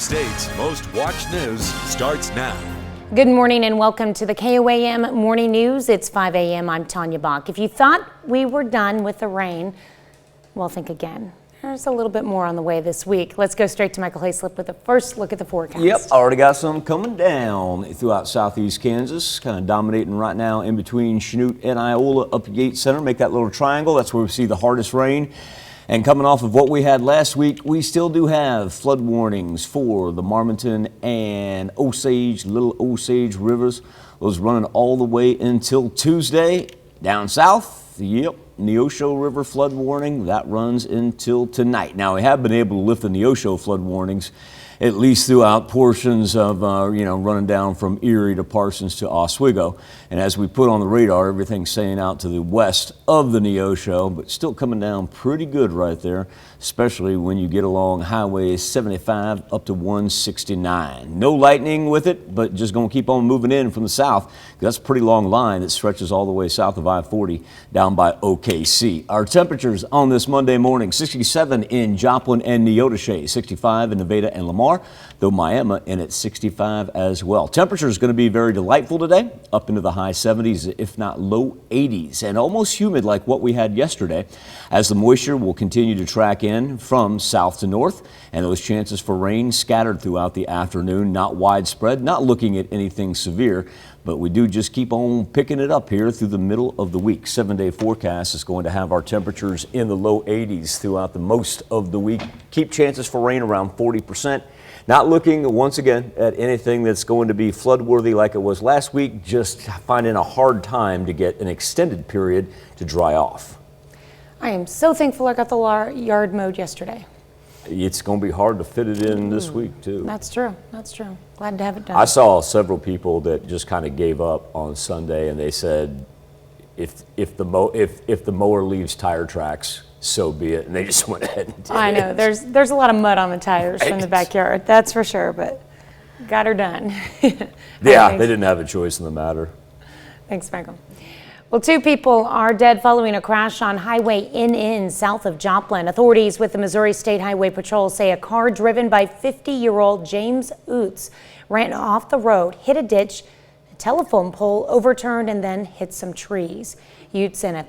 State's most watched news starts now. Good morning and welcome to the KOAM Morning News. It's 5 a.m. I'm Tanya Bach. If you thought we were done with the rain, well, think again. There's a little bit more on the way this week. Let's go straight to Michael Hayslip with the first look at the forecast. Yep, already got some coming down throughout southeast Kansas, kind of dominating right now in between Chanute and Iola up at Yates Center. Make that little triangle. That's where we see the hardest rain. And coming off of what we had last week, we still do have flood warnings for the Marmonton and Osage, Little Osage rivers. Those running all the way until Tuesday. Down south, yep, Neosho River flood warning, that runs until tonight. Now, we have been able to lift the Neosho flood warnings at least throughout portions of, running down from Erie to Parsons to Oswego. And as we put on the radar, everything's staying out to the west of the Neosho, but still coming down pretty good right there, especially when you get along Highway 75 up to 169. No lightning with it, but just going to keep on moving in from the south. That's a pretty long line that stretches all the way south of I-40 down by OKC. Our temperatures on this Monday morning, 67 in Joplin and Neodesha, 65 in Nevada and Lamar, though Miami in at 65 as well. Temperature is going to be very delightful today, up into the high 70s, if not low 80s, and almost humid like what we had yesterday, as the moisture will continue to track in from south to north, and those chances for rain scattered throughout the afternoon, not widespread, not looking at anything severe, but we do just keep on picking it up here through the middle of the week. 7-day forecast is going to have our temperatures in the low 80s throughout the most of the week. Keep chances for rain around 40%. Not looking, once again, at anything that's going to be flood-worthy like it was last week, just finding a hard time to get an extended period to dry off. I am so thankful I got the yard mowed yesterday. It's going to be hard to fit it in this week, too. That's true. That's true. Glad to have it done. I saw several people that just kind of gave up on Sunday, and they said, if the mower leaves tire tracks, so be it. And they just went ahead and did it. I know. There's a lot of mud on the tires from the backyard. That's for sure, but got her done. Yeah, they didn't have a choice in the matter. Thanks, Michael. Well, 2 people are dead following a crash on Highway NN south of Joplin. Authorities with the Missouri State Highway Patrol say a car driven by 50-year-old James Oots ran off the road, hit a ditch, a telephone pole overturned, and then hit some trees. Oots and a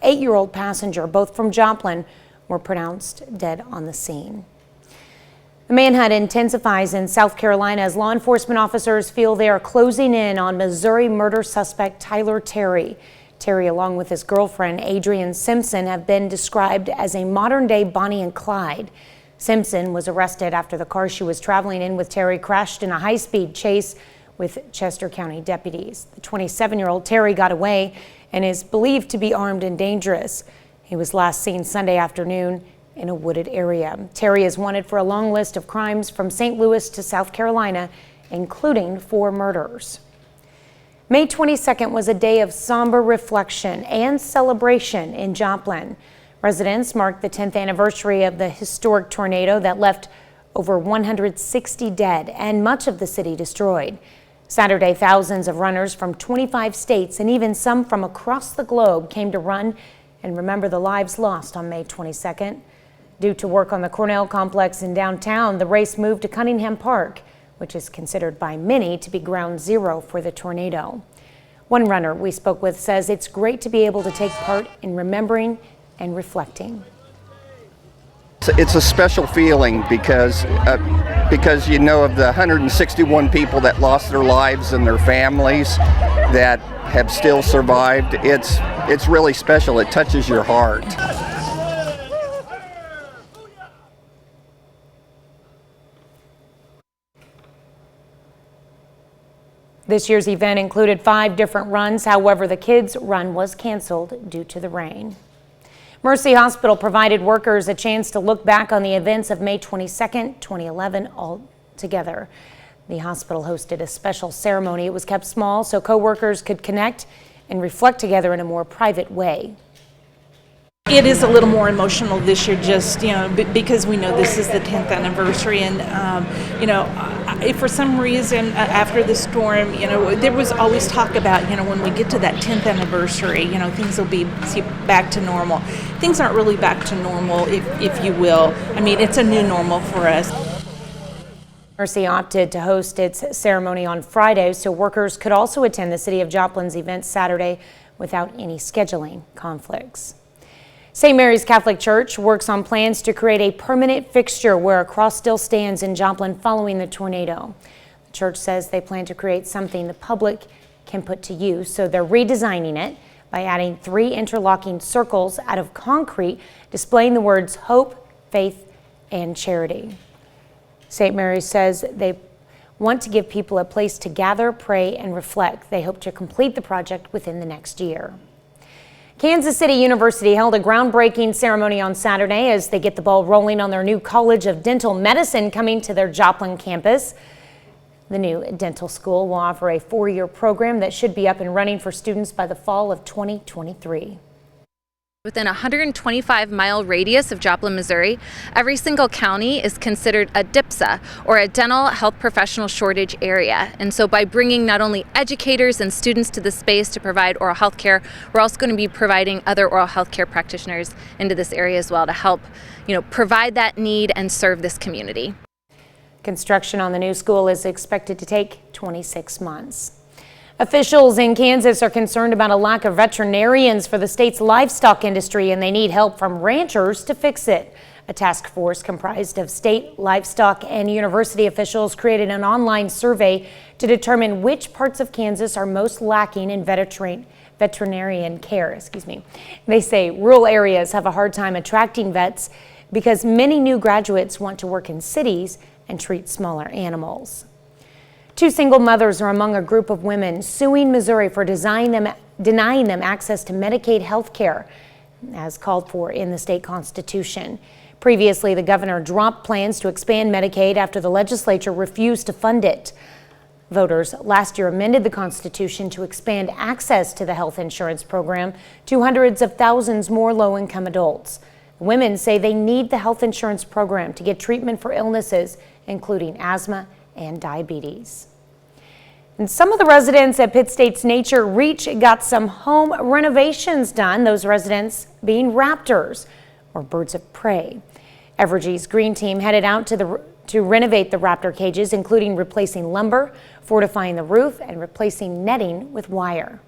8-year-old passenger, both from Joplin, were pronounced dead on the scene. The manhunt intensifies in South Carolina as law enforcement officers feel they are closing in on Missouri murder suspect Tyler Terry. Terry, along with his girlfriend, Adrienne Simpson, have been described as a modern-day Bonnie and Clyde. Simpson was arrested after the car she was traveling in with Terry crashed in a high-speed chase with Chester County deputies. The 27-year-old Terry got away and is believed to be armed and dangerous. He was last seen Sunday afternoon in a wooded area. Terry is wanted for a long list of crimes from St. Louis to South Carolina, including 4 murders. May 22nd was a day of somber reflection and celebration in Joplin. Residents marked the 10th anniversary of the historic tornado that left over 160 dead and much of the city destroyed. Saturday, thousands of runners from 25 states and even some from across the globe came to run and remember the lives lost on May 22nd. Due to work on the Cornell complex in downtown, the race moved to Cunningham Park, which is considered by many to be ground zero for the tornado. One runner we spoke with says it's great to be able to take part in remembering and reflecting. It's a special feeling because you know of the 161 people that lost their lives and their families that have still survived. It's really special. It touches your heart. This year's event included 5 different runs. However, the kids' run was canceled due to the rain. Mercy Hospital provided workers a chance to look back on the events of May 22nd, 2011 all together. The hospital hosted a special ceremony. It was kept small so co-workers could connect and reflect together in a more private way. It is a little more emotional this year, just because we know this is the 10th anniversary, and if for some reason after the storm, there was always talk about, when we get to that 10th anniversary, things will be back to normal. Things aren't really back to normal, if you will. I mean, it's a new normal for us. Mercy opted to host its ceremony on Friday, so workers could also attend the City of Joplin's event Saturday without any scheduling conflicts. St. Mary's Catholic Church works on plans to create a permanent fixture where a cross still stands in Joplin following the tornado. The church says they plan to create something the public can put to use, so they're redesigning it by adding 3 interlocking circles out of concrete displaying the words hope, faith, and charity. St. Mary's says they want to give people a place to gather, pray, and reflect. They hope to complete the project within the next year. Kansas City University held a groundbreaking ceremony on Saturday as they get the ball rolling on their new College of Dental Medicine coming to their Joplin campus. The new dental school will offer a 4-year program that should be up and running for students by the fall of 2023. Within a 125-mile radius of Joplin, Missouri, every single county is considered a DIPSA, or a dental health professional shortage area. And so by bringing not only educators and students to the space to provide oral health care, we're also going to be providing other oral health care practitioners into this area as well to help, provide that need and serve this community. Construction on the new school is expected to take 26 months. Officials in Kansas are concerned about a lack of veterinarians for the state's livestock industry, and they need help from ranchers to fix it. A task force comprised of state, livestock, and university officials created an online survey to determine which parts of Kansas are most lacking in veterinarian care. They say rural areas have a hard time attracting vets because many new graduates want to work in cities and treat smaller animals. 2 single mothers are among a group of women suing Missouri for denying them access to Medicaid health care, as called for in the state constitution. Previously, the governor dropped plans to expand Medicaid after the legislature refused to fund it. Voters last year amended the Constitution to expand access to the health insurance program to hundreds of thousands more low-income adults. Women say they need the health insurance program to get treatment for illnesses, including asthma and diabetes. And some of the residents at Pitt State's Nature Reach got some home renovations done, those residents being raptors, or birds of prey. Evergy's green team headed out to renovate the raptor cages, including replacing lumber, fortifying the roof, and replacing netting with wire.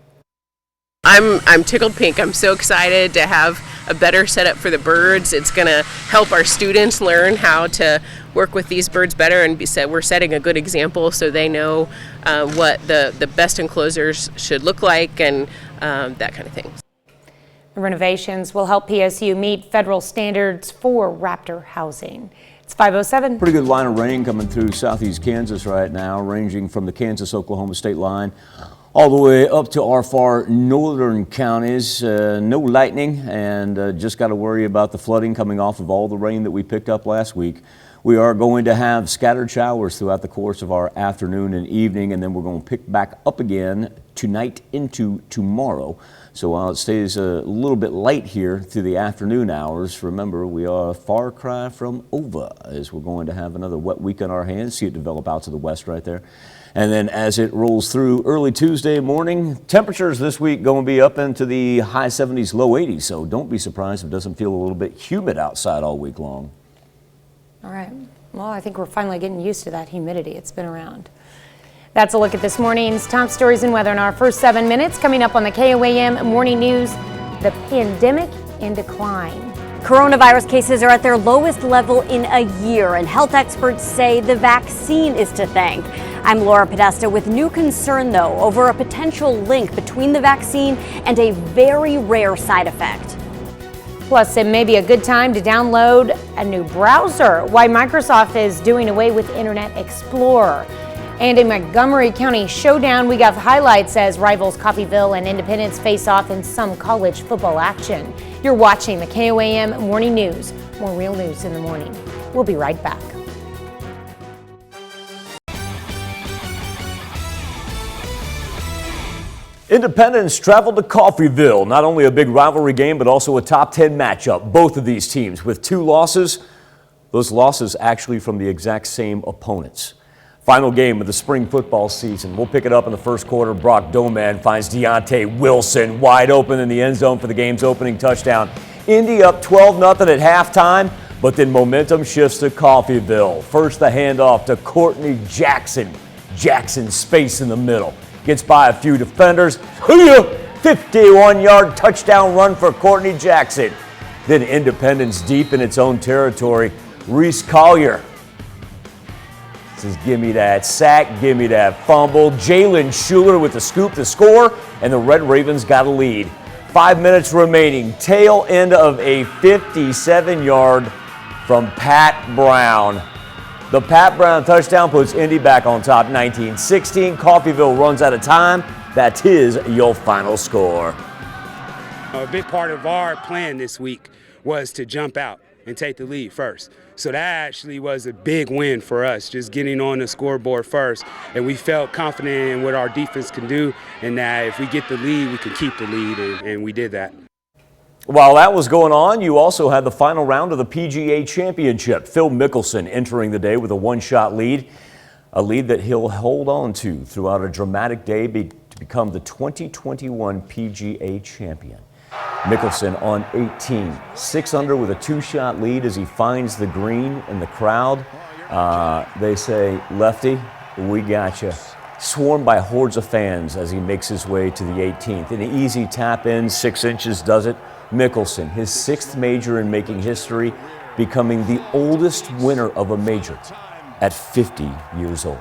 I'm tickled pink. I'm so excited to have a better setup for the birds. It's going to help our students learn how to work with these birds better, and we're setting a good example so they know what the best enclosures should look like and that kind of thing. The renovations will help PSU meet federal standards for raptor housing. It's 5:07. Pretty good line of rain coming through southeast Kansas right now, ranging from the Kansas-Oklahoma state line all the way up to our far northern counties. No lightning, and just got to worry about the flooding coming off of all the rain that we picked up last week. We are going to have scattered showers throughout the course of our afternoon and evening, and then we're going to pick back up again tonight into tomorrow. So while it stays a little bit light here through the afternoon hours, remember we are a far cry from over, as we're going to have another wet week on our hands. See it develop out to the west right there. And then as it rolls through early Tuesday morning, temperatures this week going to be up into the high 70s, low 80s. So don't be surprised if it doesn't feel a little bit humid outside all week long. All right. Well, I think we're finally getting used to that humidity. It's been around. That's a look at this morning's top stories and weather in our first 7 minutes. Coming up on the KOAM Morning News, the pandemic in decline. Coronavirus cases are at their lowest level in a year, and health experts say the vaccine is to thank. I'm Laura Podesta with new concern, though, over a potential link between the vaccine and a very rare side effect. Plus, it may be a good time to download a new browser. Why Microsoft is doing away with Internet Explorer. And in Montgomery County showdown, we got highlights as rivals Coffeyville and Independence face off in some college football action. You're watching the KOAM Morning News. More real news in the morning. We'll be right back. Independence traveled to Coffeyville. Not only a big rivalry game, but also a top 10 matchup. Both of these teams with 2 losses. Those losses actually from the exact same opponents. Final game of the spring football season. We'll pick it up in the first quarter. Brock Doman finds Deontay Wilson wide open in the end zone for the game's opening touchdown. Indy up 12-0 at halftime. But then momentum shifts to Coffeyville. First, the handoff to Courtney Jackson. Jackson space in the middle. Gets by a few defenders. 51-yard touchdown run for Courtney Jackson. Then Independence deep in its own territory. Reese Collier says, give me that sack, give me that fumble. Jalen Schuler with the scoop to score, and the Red Ravens got a lead. 5 minutes remaining. Tail end of a 57-yard from Pat Brown. The Pat Brown touchdown puts Indy back on top 19-16. Coffeyville runs out of time. That's your final score. A big part of our plan this week was to jump out and take the lead first. So that actually was a big win for us, just getting on the scoreboard first. And we felt confident in what our defense can do, and that if we get the lead, we can keep the lead, and we did that. While that was going on, you also had the final round of the PGA Championship. Phil Mickelson entering the day with a one-shot lead, a lead that he'll hold on to throughout a dramatic day to become the 2021 PGA champion. Mickelson on 18, 6 under with a two-shot lead as he finds the green, and the crowd, they say, Lefty, we got you. Swarmed by hordes of fans as he makes his way to the 18th. An easy tap in, 6 inches does it. Mickelson, his 6th major in making history, becoming the oldest winner of a major at 50 years old.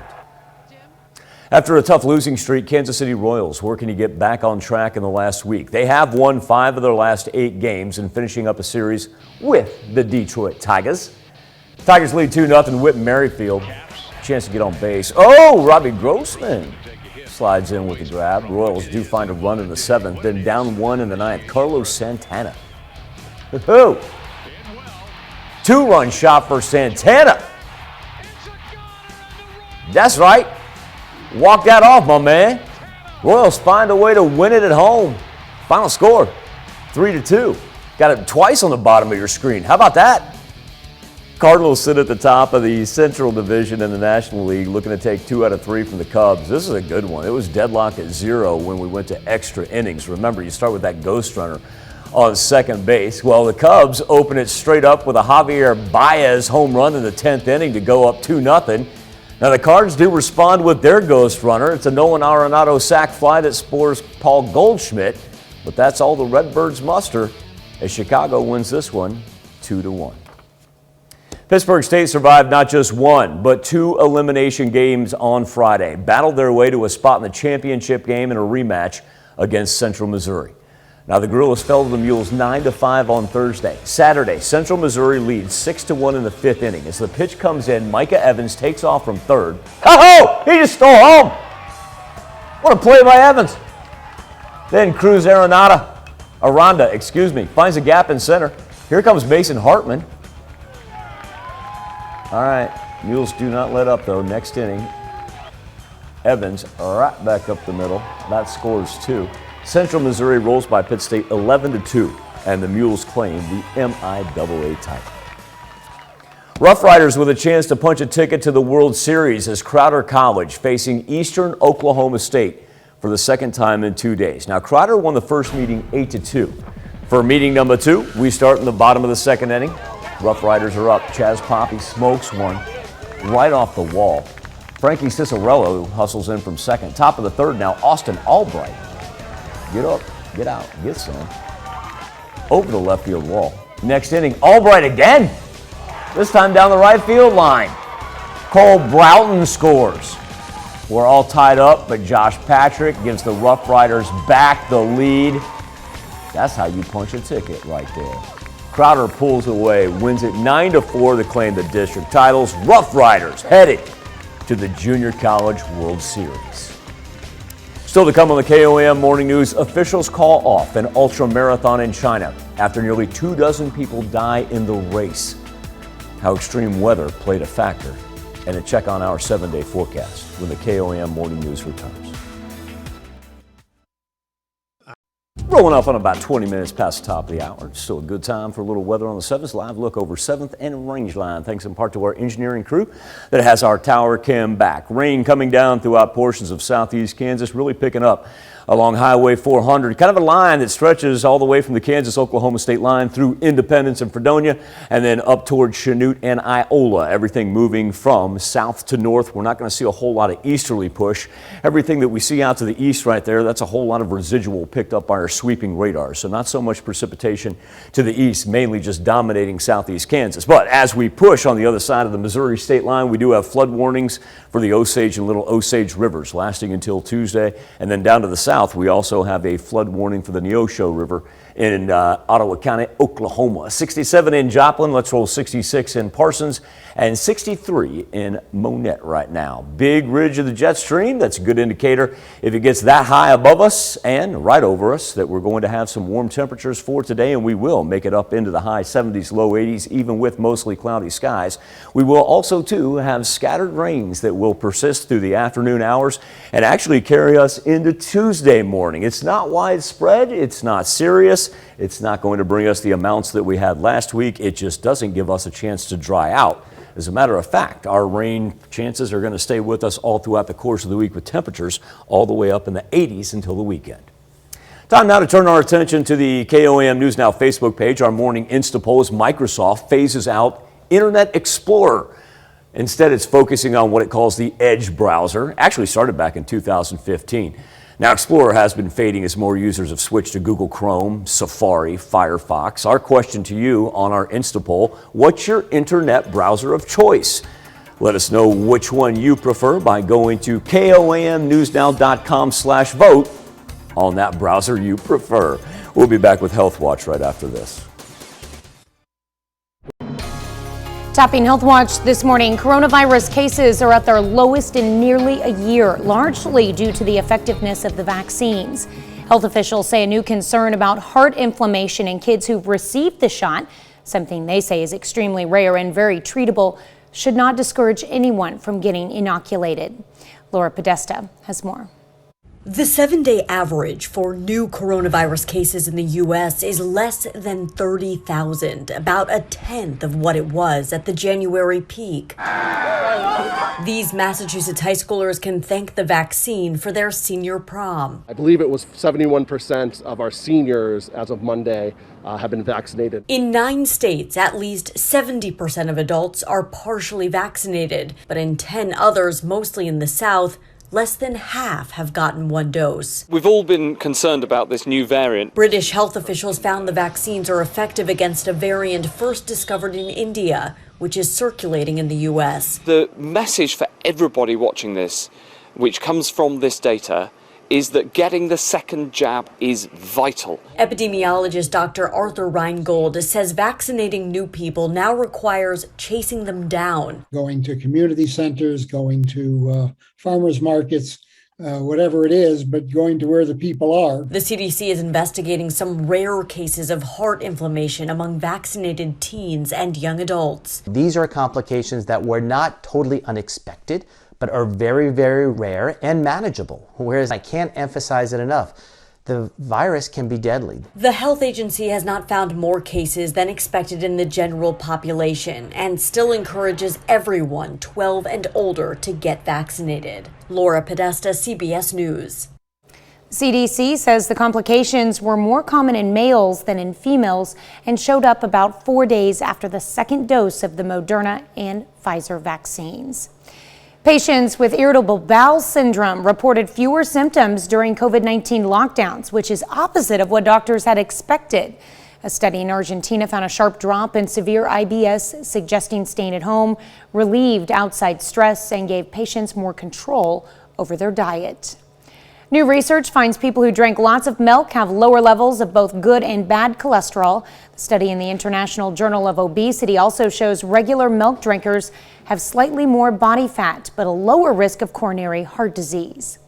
After a tough losing streak, Kansas City Royals working to get back on track in the last week. They have won 5 of their last 8 games and finishing up a series with the Detroit Tigers. Tigers lead 2-0. Whit Merrifield, chance to get on base. Oh, Robbie Grossman slides in with the grab. Royals do find a run in the 7th, then down 1 in the 9th. Carlos Santana. Woo-hoo! 2-run shot for Santana. That's right. Walk that off, my man. Royals find a way to win it at home. Final score, 3-2. Got it twice on the bottom of your screen. How about that? Cardinals sit at the top of the Central Division in the National League, looking to take 2 out of 3 from the Cubs. This is a good one. It was deadlocked at 0 when we went to extra innings. Remember, you start with that ghost runner on second base. Well, the Cubs open it straight up with a Javier Baez home run in the 10th inning to go up 2-0. Now, the Cards do respond with their ghost runner. It's a Nolan Arenado sac fly that scores Paul Goldschmidt, but that's all the Redbirds muster as Chicago wins this one 2-1. Pittsburgh State survived not just 1, but 2 elimination games on Friday. Battled their way to a spot in the championship game in a rematch against Central Missouri. Now, the Gorillas fell to the Mules 9-5 on Thursday. Saturday, Central Missouri leads 6-1 in the 5th inning. As the pitch comes in, Micah Evans takes off from third. Oh, he just stole home. What a play by Evans. Then Cruz Aranda, finds a gap in center. Here comes Mason Hartman. All right, Mules do not let up, though. Next inning, Evans right back up the middle. That scores 2. Central Missouri rolls by Pitt State 11-2, and the Mules claim the MIAA title. Rough Riders with a chance to punch a ticket to the World Series as Crowder College facing Eastern Oklahoma State for the second time in 2 days. Now, Crowder won the first meeting 8-2. For meeting number 2, we start in the bottom of the 2nd inning. Rough Riders are up. Chaz Poppy smokes one right off the wall. Frankie Cicerello hustles in from second. Top of the 3rd now, Austin Albright. Get up, get out, get some. Over the left field wall. Next inning, Albright again. This time down the right field line. Cole Broughton scores. We're all tied up, but Josh Patrick gives the Rough Riders back the lead. That's how you punch a ticket right there. Crowder pulls away, wins it 9-4 to claim the district titles. Rough Riders headed to the Junior College World Series. Still to come on the KOAM Morning News, officials call off an ultra marathon in China after nearly 24 people die in the race. How extreme weather played a factor, and a check on our 7-day forecast when the KOAM Morning News returns. Rolling up on about 20 minutes past the top of the hour. Still a good time for a little weather on the 7th. Live look over 7th and Rangeline. Thanks in part to our engineering crew that has our tower cam back. Rain coming down throughout portions of southeast Kansas, really picking up along Highway 400, kind of a line that stretches all the way from the Kansas-Oklahoma state line through Independence and Fredonia, and then up towards Chanute and Iola. Everything moving from south to north. We're not going to see a whole lot of easterly push. Everything that we see out to the east right there, that's a whole lot of residual picked up by our sweeping radar. So not so much precipitation to the east, mainly just dominating southeast Kansas. But as we push on the other side of the Missouri state line, we do have flood warnings for the Osage and Little Osage rivers lasting until Tuesday. And then down to the south, we also have a flood warning for the Neosho River in Ottawa County, Oklahoma. 67 in Joplin, let's roll 66 in Parsons, and 63 in Monette right now. Big ridge of the jet stream, that's a good indicator if it gets that high above us and right over us that we're going to have some warm temperatures for today, and we will make it up into the high 70s, low 80s, even with mostly cloudy skies. We will also, too, have scattered rains that will persist through the afternoon hours and actually carry us into Tuesday morning. It's not widespread, it's not serious, it's not going to bring us the amounts that we had last week. It just doesn't give us a chance to dry out. As a matter of fact, our rain chances are going to stay with us all throughout the course of the week with temperatures all the way up in the 80s until the weekend. Time now to turn our attention to the KOAM News Now Facebook page. Our morning Insta poll is Microsoft phases out Internet Explorer. Instead, it's focusing on what it calls the Edge browser. Actually started back in 2015. Now, Explorer has been fading as more users have switched to Google Chrome, Safari, Firefox. Our question to you on our Insta poll, what's your internet browser of choice? Let us know which one you prefer by going to KOAMnewsnow.com/vote on that browser you prefer. We'll be back with Healthwatch right after this. Topping Healthwatch this morning, coronavirus cases are at their lowest in nearly a year, largely due to the effectiveness of the vaccines. Health officials say a new concern about heart inflammation in kids who've received the shot, something they say is extremely rare and very treatable, should not discourage anyone from getting inoculated. Laura Podesta has more. The 7-day average for new coronavirus cases in the U.S. is less than 30,000, about a tenth of what it was at the January peak. These Massachusetts high schoolers can thank the vaccine for their senior prom. I believe it was 71% of our seniors as of Monday have been vaccinated. In 9 states, at least 70% of adults are partially vaccinated, but in 10 others, mostly in the South, less than half have gotten 1 dose. We've all been concerned about this new variant. British health officials found the vaccines are effective against a variant first discovered in India, which is circulating in the U.S. The message for everybody watching this, which comes from this data, is that getting the second jab is vital. Epidemiologist Dr. Arthur Reingold says vaccinating new people now requires chasing them down. Going to community centers, going to farmers markets, whatever it is, but going to where the people are. The CDC is investigating some rare cases of heart inflammation among vaccinated teens and young adults. These are complications that were not totally unexpected, but are very, very rare and manageable. Whereas I can't emphasize it enough, the virus can be deadly. The health agency has not found more cases than expected in the general population and still encourages everyone 12 and older to get vaccinated. Laura Podesta, CBS News. CDC says the complications were more common in males than in females and showed up about 4 days after the second dose of the Moderna and Pfizer vaccines. Patients with irritable bowel syndrome reported fewer symptoms during COVID-19 lockdowns, which is opposite of what doctors had expected. A study in Argentina found a sharp drop in severe IBS, suggesting staying at home relieved outside stress and gave patients more control over their diet. New research finds people who drank lots of milk have lower levels of both good and bad cholesterol. The study in the International Journal of Obesity also shows regular milk drinkers have slightly more body fat, but a lower risk of coronary heart disease.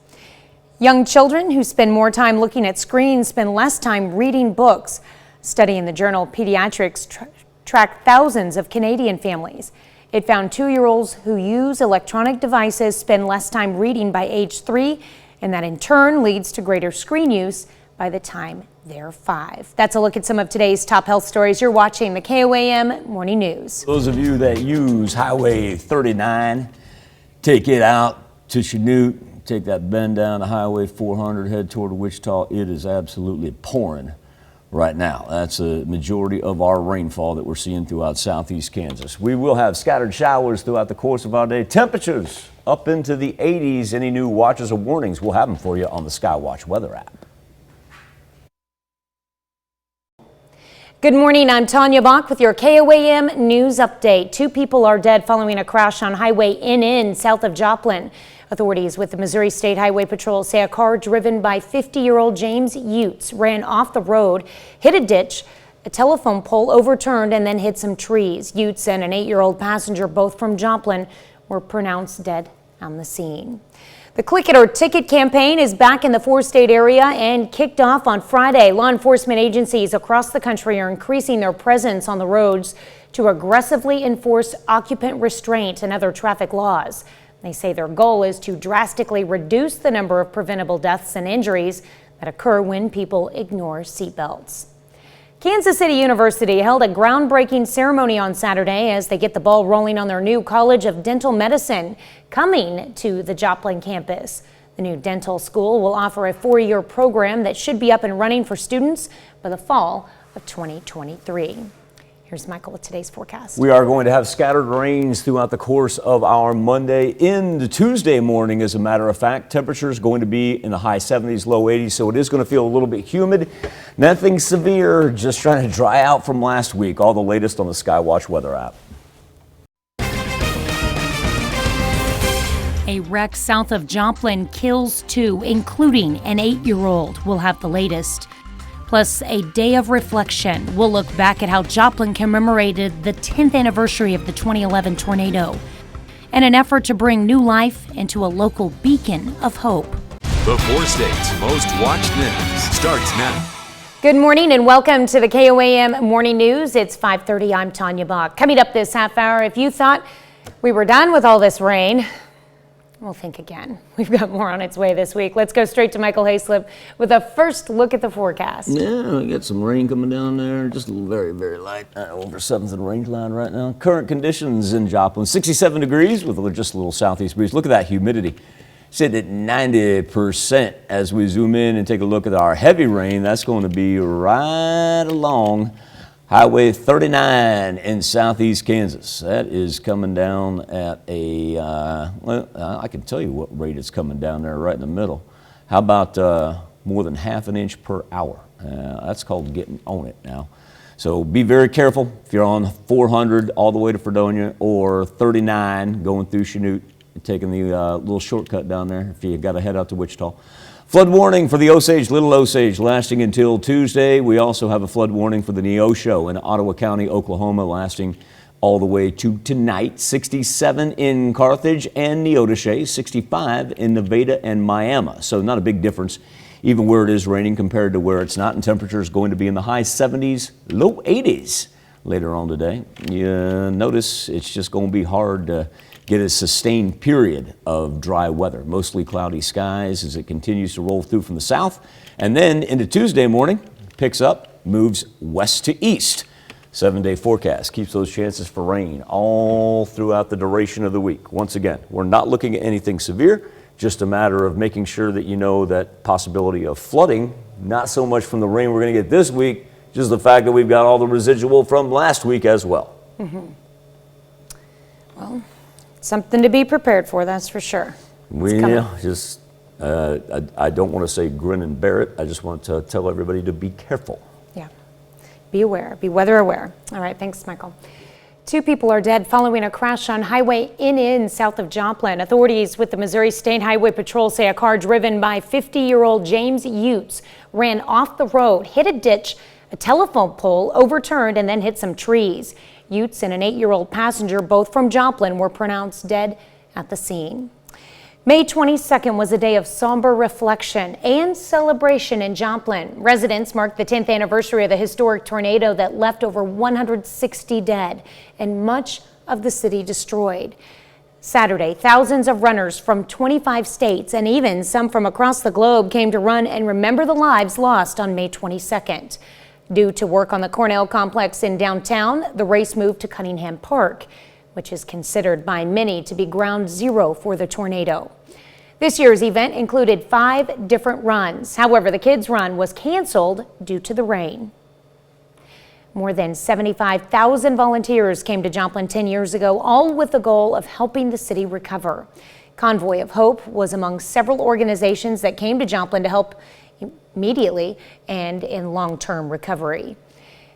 Young children who spend more time looking at screens spend less time reading books. A study in the journal Pediatrics tracked thousands of Canadian families. It found 2-year-olds who use electronic devices spend less time reading by age 3, and that in turn leads to greater screen use by the time they're 5. That's a look at some of today's top health stories. You're watching the KOAM Morning News. Those of you that use Highway 39, take it out to Chanute, Take that bend down to Highway 400, head toward Wichita. It is absolutely pouring right now. That's a majority of our rainfall that we're seeing throughout southeast Kansas. We will have scattered showers throughout the course of our day. Temperatures up into the 80s. Any new watches or warnings, we'll have them for you on the Skywatch Weather app. Good morning, I'm Tanya Bach with your KOAM news update. 2 people are dead following a crash on Highway NN south of Joplin. Authorities with the Missouri State Highway Patrol say a car driven by 50-year-old James Utes ran off the road, hit a ditch, a telephone pole overturned, and then hit some trees. Utes and an 8-year-old passenger, both from Joplin, were pronounced dead on the scene. The Click It or Ticket campaign is back in the 4-state area and kicked off on Friday. Law enforcement agencies across the country are increasing their presence on the roads to aggressively enforce occupant restraint and other traffic laws. They say their goal is to drastically reduce the number of preventable deaths and injuries that occur when people ignore seatbelts. Kansas City University held a groundbreaking ceremony on Saturday as they get the ball rolling on their new College of Dental Medicine coming to the Joplin campus. The new dental school will offer a 4-year program that should be up and running for students by the fall of 2023. Here's Michael with today's forecast. We are going to have scattered rains throughout the course of our Monday into Tuesday morning. As a matter of fact, temperatures going to be in the high 70s, low 80s, so it is going to feel a little bit humid. Nothing severe, just trying to dry out from last week. All the latest on the Skywatch Weather app. A wreck south of Joplin kills 2, including an 8-year-old. We'll have the latest. Plus, a day of reflection. We'll look back at how Joplin commemorated the 10th anniversary of the 2011 tornado, and an effort to bring new life into a local beacon of hope. The 4 states' most watched news starts now. Good morning and welcome to the KOAM Morning News. It's 5:30. I'm Tanya Bach. Coming up this half hour, if you thought we were done with all this rain, we'll think again. We've got more on its way this week. Let's go straight to Michael Hayslip with a first look at the forecast. Yeah, we got some rain coming down there. Just a little very, very light. Over 7th and range line right now. Current conditions in Joplin, 67 degrees with just a little southeast breeze. Look at that humidity. Sitting at 90% as we zoom in and take a look at our heavy rain. That's going to be right along Highway 39 in southeast Kansas. That is coming down at a, well, I can tell you what rate it's coming down there right in the middle. How about more than half an inch per hour? That's called getting on it now. So be very careful if you're on 400 all the way to Fredonia or 39 going through Chanute, taking the little shortcut down there if you got to head out to Wichita. Flood warning for the Osage, Little Osage, lasting until Tuesday. We also have a flood warning for the Neosho in Ottawa County, Oklahoma, lasting all the way to tonight. 67 in Carthage and Neodesha, 65 in Nevada and Miami. So not a big difference, even where it is raining compared to where it's not. And temperatures going to be in the high 70s, low 80s later on today. You notice it's just going to be hard to get a sustained period of dry weather. Mostly cloudy skies as it continues to roll through from the south. And then into Tuesday morning, picks up, moves west to east. 7-day forecast keeps those chances for rain all throughout the duration of the week. Once again, we're not looking at anything severe, just a matter of making sure that you know that possibility of flooding, not so much from the rain we're going to get this week, just the fact that we've got all the residual from last week as well. Well, something to be prepared for, that's for sure. Well, just, I don't want to say grin and bear it. I just want to tell everybody to be careful. Yeah, be aware, be weather aware. All right, thanks, Michael. 2 people are dead following a crash on Highway NN south of Joplin. Authorities with the Missouri State Highway Patrol say a car driven by 50-year-old James Utes ran off the road, hit a ditch, a telephone pole, overturned, and then hit some trees. Utes and an 8-year-old passenger, both from Joplin, were pronounced dead at the scene. May 22nd was a day of somber reflection and celebration in Joplin. Residents marked the 10th anniversary of the historic tornado that left over 160 dead and much of the city destroyed. Saturday, thousands of runners from 25 states and even some from across the globe came to run and remember the lives lost on May 22nd. Due to work on the Cornell complex in downtown, the race moved to Cunningham Park, which is considered by many to be ground zero for the tornado. This year's event included 5 different runs. However, the kids' run was canceled due to the rain. More than 75,000 volunteers came to Joplin 10 years ago, all with the goal of helping the city recover. Convoy of Hope was among several organizations that came to Joplin to help immediately and in long-term recovery.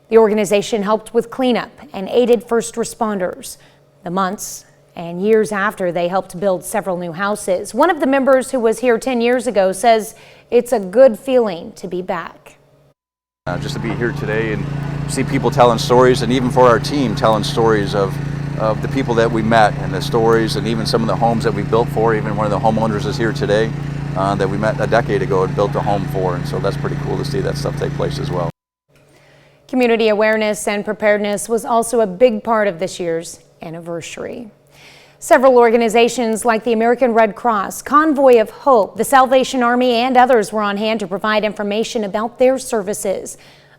The organization helped with cleanup and aided first responders. The months and years after, they helped build several new houses. One of the members who was here 10 years ago says it's a good feeling to be back. Just to be here today and see people telling stories, and even for our team telling stories of the people that we met and the stories, and even some of the homes that we built for. Even one of the homeowners is here today that we met a decade ago and built a home for, and so that's pretty cool to see that stuff take place as well. Community awareness and preparedness was also a big part of this year's anniversary. Several organizations like the American Red Cross, Convoy of Hope, the Salvation Army, and others were on hand to provide information about their services.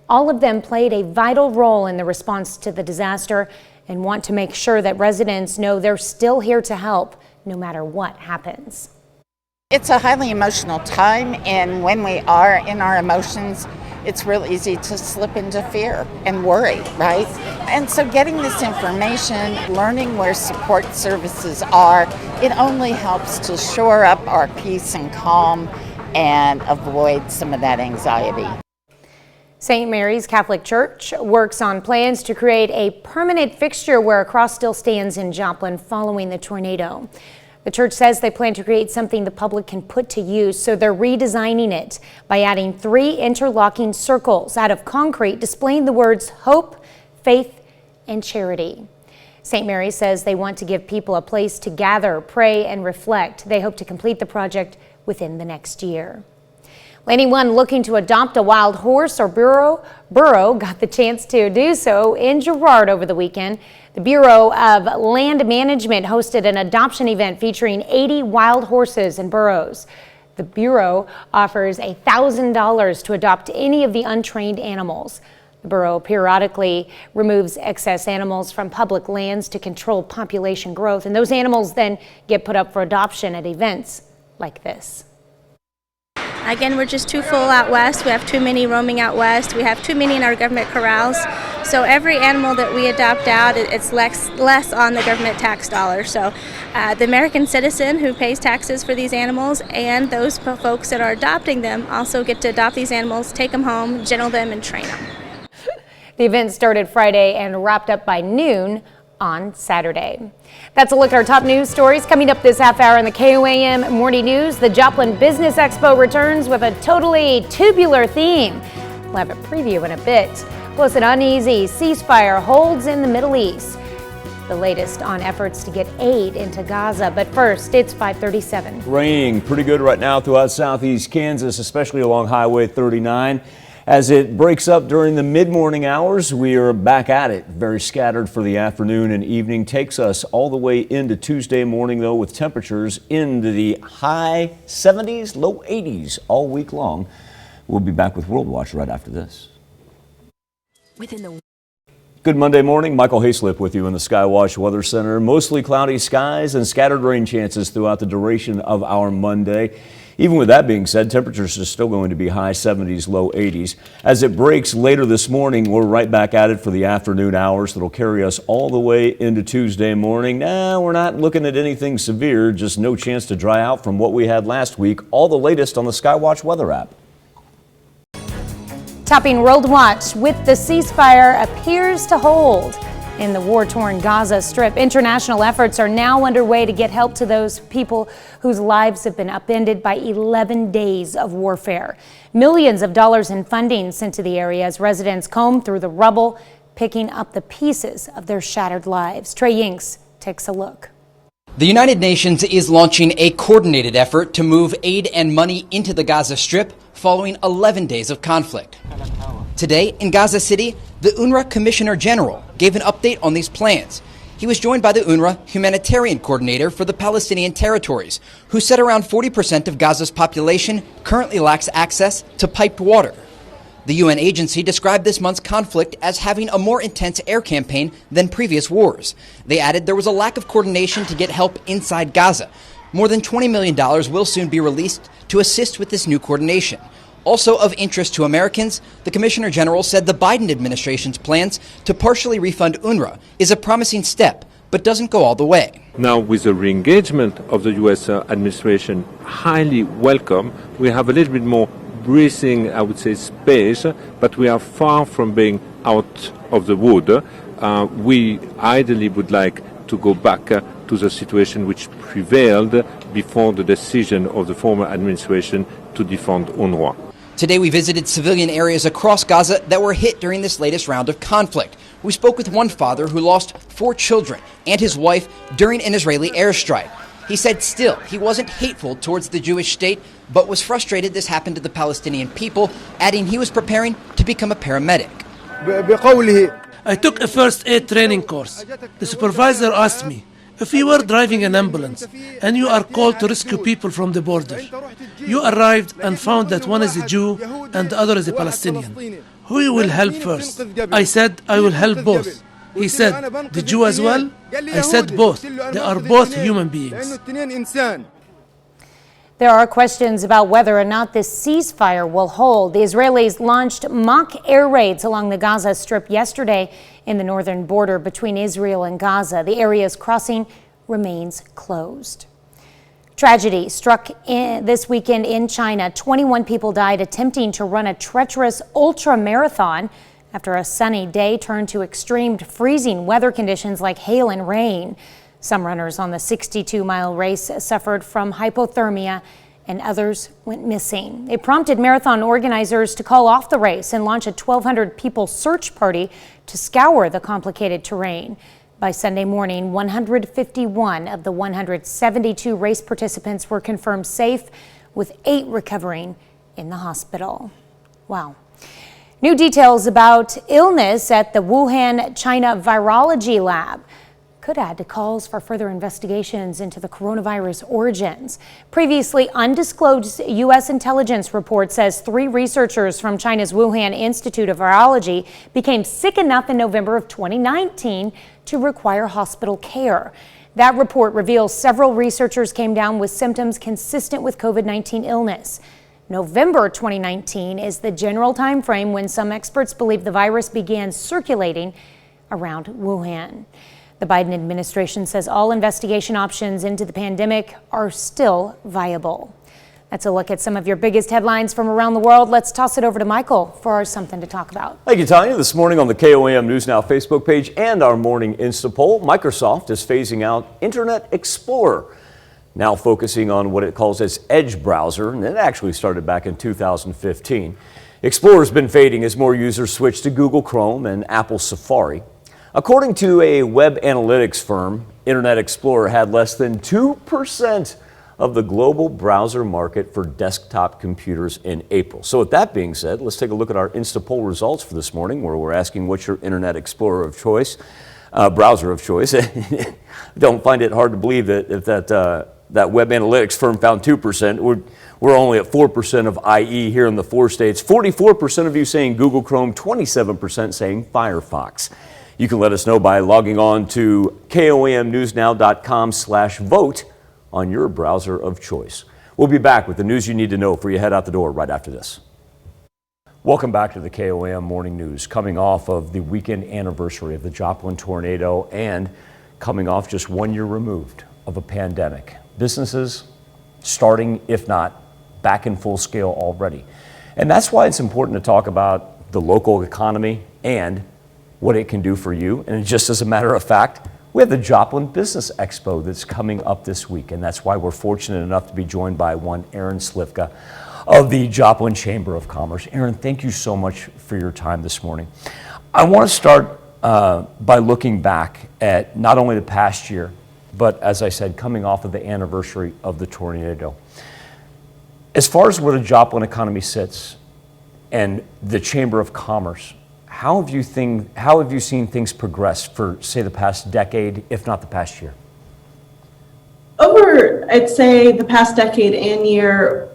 All of them played a vital role in the response to the disaster and want to make sure that residents know they're still here to help no matter what happens. It's a highly emotional time, and when we are in our emotions, it's real easy to slip into fear and worry, right? And so getting this information, learning where support services are, it only helps to shore up our peace and calm and avoid some of that anxiety. St. Mary's Catholic Church works on plans to create a permanent fixture where a cross still stands in Joplin following the tornado. The church says they plan to create something the public can put to use, so they're redesigning it by adding 3 interlocking circles out of concrete displaying the words hope, faith, and charity. St. Mary says they want to give people a place to gather, pray, and reflect. They hope to complete the project within the next year. Anyone looking to adopt a wild horse or burro got the chance to do so in Girard over the weekend. The Bureau of Land Management hosted an adoption event featuring 80 wild horses and burros. The Bureau offers $1,000 to adopt any of the untrained animals. The Bureau periodically removes excess animals from public lands to control population growth, and those animals then get put up for adoption at events like this. Again, we're just too full out west. We have too many roaming out west. We have too many in our government corrals. So every animal that we adopt out, it's less on the government tax dollars. So the American citizen who pays taxes for these animals and those folks that are adopting them also get to adopt these animals, take them home, gentle them, and train them. The event started Friday and wrapped up by noon on Saturday. That's a look at our top news stories coming up this half hour in the KOAM Morning News. The Joplin Business Expo returns with a totally tubular theme. We'll have a preview in a bit. Plus, an uneasy ceasefire holds in the Middle East. The latest on efforts to get aid into Gaza. But first, it's 5:37. Raining pretty good right now throughout southeast Kansas, especially along Highway 39. As it breaks up during the mid-morning hours, we are back at it. Very scattered for the afternoon and evening. Takes us all the way into Tuesday morning, though, with temperatures into the high 70s, low 80s all week long. We'll be back with World Watch right after this. Good Monday morning. Michael Hayslip with you in the Skywatch Weather Center. Mostly cloudy skies and scattered rain chances throughout the duration of our Monday. Even with that being said, temperatures are still going to be high 70s, low 80s. As it breaks later this morning, we're right back at it for the afternoon hours. That'll carry us all the way into Tuesday morning. Now, we're not looking at anything severe, just no chance to dry out from what we had last week. All the latest on the Skywatch Weather app. Topping World Watch with the ceasefire appears to hold in the war-torn Gaza Strip. International efforts are now underway to get help to those people whose lives have been upended by 11 days of warfare. Millions of dollars in funding sent to the area as residents comb through the rubble, picking up the pieces of their shattered lives. Trey Yinks takes a look. The United Nations is launching a coordinated effort to move aid and money into the Gaza Strip following 11 days of conflict. Today, in Gaza City, the UNRWA Commissioner General gave an update on these plans. He was joined by the UNRWA Humanitarian Coordinator for the Palestinian territories, who said around 40% of Gaza's population currently lacks access to piped water. The UN agency described this month's conflict as having a more intense air campaign than previous wars. They added there was a lack of coordination to get help inside Gaza. More than $20 million will soon be released to assist with this new coordination. Also of interest to Americans, the Commissioner General said the Biden administration's plans to partially refund UNRWA is a promising step, but doesn't go all the way. Now, with the re-engagement of the U.S. administration, highly welcome, we have a little bit more breathing, I would say, space, but we are far from being out of the wood. We ideally would like to go back to the situation which prevailed before the decision of the former administration to defund UNRWA. Today we visited civilian areas across Gaza that were hit during this latest round of conflict. We spoke with one father who lost 4 children and his wife during an Israeli airstrike. He said still he wasn't hateful towards the Jewish state, but was frustrated this happened to the Palestinian people, adding he was preparing to become a paramedic. I took a first aid training course. The supervisor asked me, if you were driving an ambulance and you are called to rescue people from the border, you arrived and found that one is a Jew and the other is a Palestinian, who you will help first? I said, I will help both. He said, the Jew as well? I said both. They are both human beings. There are questions about whether or not this ceasefire will hold. The Israelis launched mock air raids along the Gaza Strip yesterday in the northern border between Israel and Gaza. The area's crossing remains closed. Tragedy struck this weekend in China. 21 people died attempting to run a treacherous ultra marathon after a sunny day turned to extreme freezing weather conditions like hail and rain. Some runners on the 62-mile race suffered from hypothermia and others went missing. It prompted marathon organizers to call off the race and launch a 1,200-people search party to scour the complicated terrain. By Sunday morning, 151 of the 172 race participants were confirmed safe, with 8 recovering in the hospital. Wow. New details about illness at the Wuhan, China virology lab could add to calls for further investigations into the coronavirus origins. Previously undisclosed U.S. intelligence report says 3 researchers from China's Wuhan Institute of Virology became sick enough in November of 2019 to require hospital care. That report reveals several researchers came down with symptoms consistent with COVID-19 illness. November 2019 is the general time frame when some experts believe the virus began circulating around Wuhan. The Biden administration says all investigation options into the pandemic are still viable. That's a look at some of your biggest headlines from around the world. Let's toss it over to Michael for our Something to Talk About. Thank you, Tanya. This morning on the KOAM News Now Facebook page and our morning Insta poll, Microsoft is phasing out Internet Explorer, now focusing on what it calls its Edge browser, and it actually started back in 2015. Explorer's been fading as more users switch to Google Chrome and Apple Safari. According to a web analytics firm, Internet Explorer had less than 2% of the global browser market for desktop computers in April. So with that being said, let's take a look at our Insta poll results for this morning, where we're asking what's your Internet Explorer of choice, browser of choice. Don't find it hard to believe that if that web analytics firm found 2%, we're only at 4% of IE here in the 4 states. 44% of you saying Google Chrome, 27% saying Firefox. You can let us know by logging on to KOAMnewsnow.com/vote on your browser of choice. We'll be back with the news you need to know before you head out the door right after this. Welcome back to the KOAM Morning News. Coming off of the weekend anniversary of the Joplin tornado and coming off just 1 year removed of a pandemic. Businesses starting, if not, back in full scale already. And that's why it's important to talk about the local economy and what it can do for you. And just as a matter of fact, we have the Joplin Business Expo that's coming up this week. And that's why we're fortunate enough to be joined by one Aaron Slivka of the Joplin Chamber of Commerce. Aaron, thank you so much for your time this morning. I want to start by looking back at not only the past year, but as I said, coming off of the anniversary of the tornado. As far as where the Joplin economy sits and the Chamber of Commerce, how have you seen things progress for, say, the past decade, if not the past year? Over, I'd say, the past decade and year,